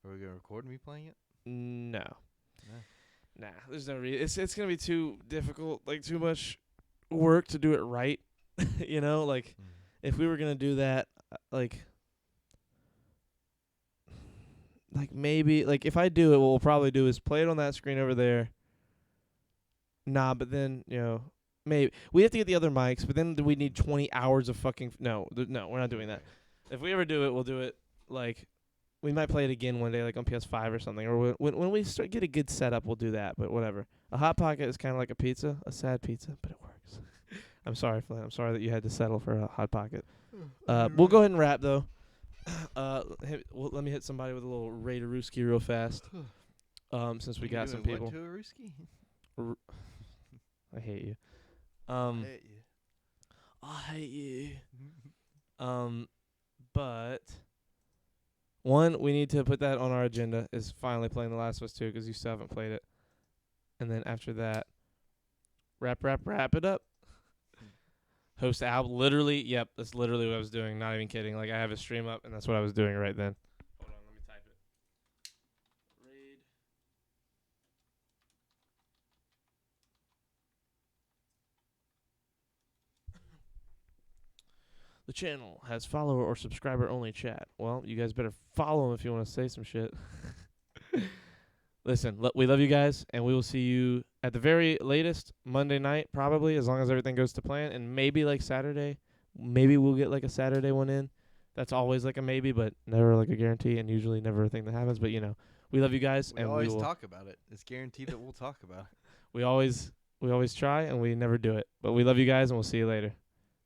Are we gonna record me playing it? No. Nah, there's no reason. It's gonna be too difficult, like too much work to do it right. You know, like if we were gonna do that, like maybe like if I do it, what we'll probably do is play it on that screen over there. Nah, but then maybe we have to get the other mics, but then we need 20 hours of fucking no, we're not doing that. If we ever do it, we'll do it like. We might play it again one day, like on PS5 or something. Or when we get a good setup, we'll do that. But whatever. A Hot Pocket is kind of like a pizza, a sad pizza, but it works. I'm sorry, Flynn. I'm sorry that you had to settle for a Hot Pocket. We'll go ahead and wrap, though. Let me hit somebody with a little Raiderooski real fast. Since we got some people. What to a Rooski? I hate you. I hate you. I hate you. But... One, we need to put that on our agenda, is finally playing The Last of Us 2, because you still haven't played it. And then after that, wrap it up. Host album, literally, yep, that's literally what I was doing, not even kidding. Like, I have a stream up, and that's what I was doing right then. Hold on, let me type it. Raid. The channel has follower or subscriber only chat. Well, you guys better follow him if you want to say some shit. Listen, we love you guys, and we will see you at the very latest Monday night, probably, as long as everything goes to plan, and maybe like Saturday. Maybe we'll get like a Saturday one in. That's always like a maybe, but never like a guarantee, and usually never a thing that happens. But we love you guys, We and always we will talk about it. It's guaranteed that we'll talk about it. we always We always try and we never do it. But we love you guys and we'll see you later.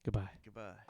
Goodbye. Goodbye.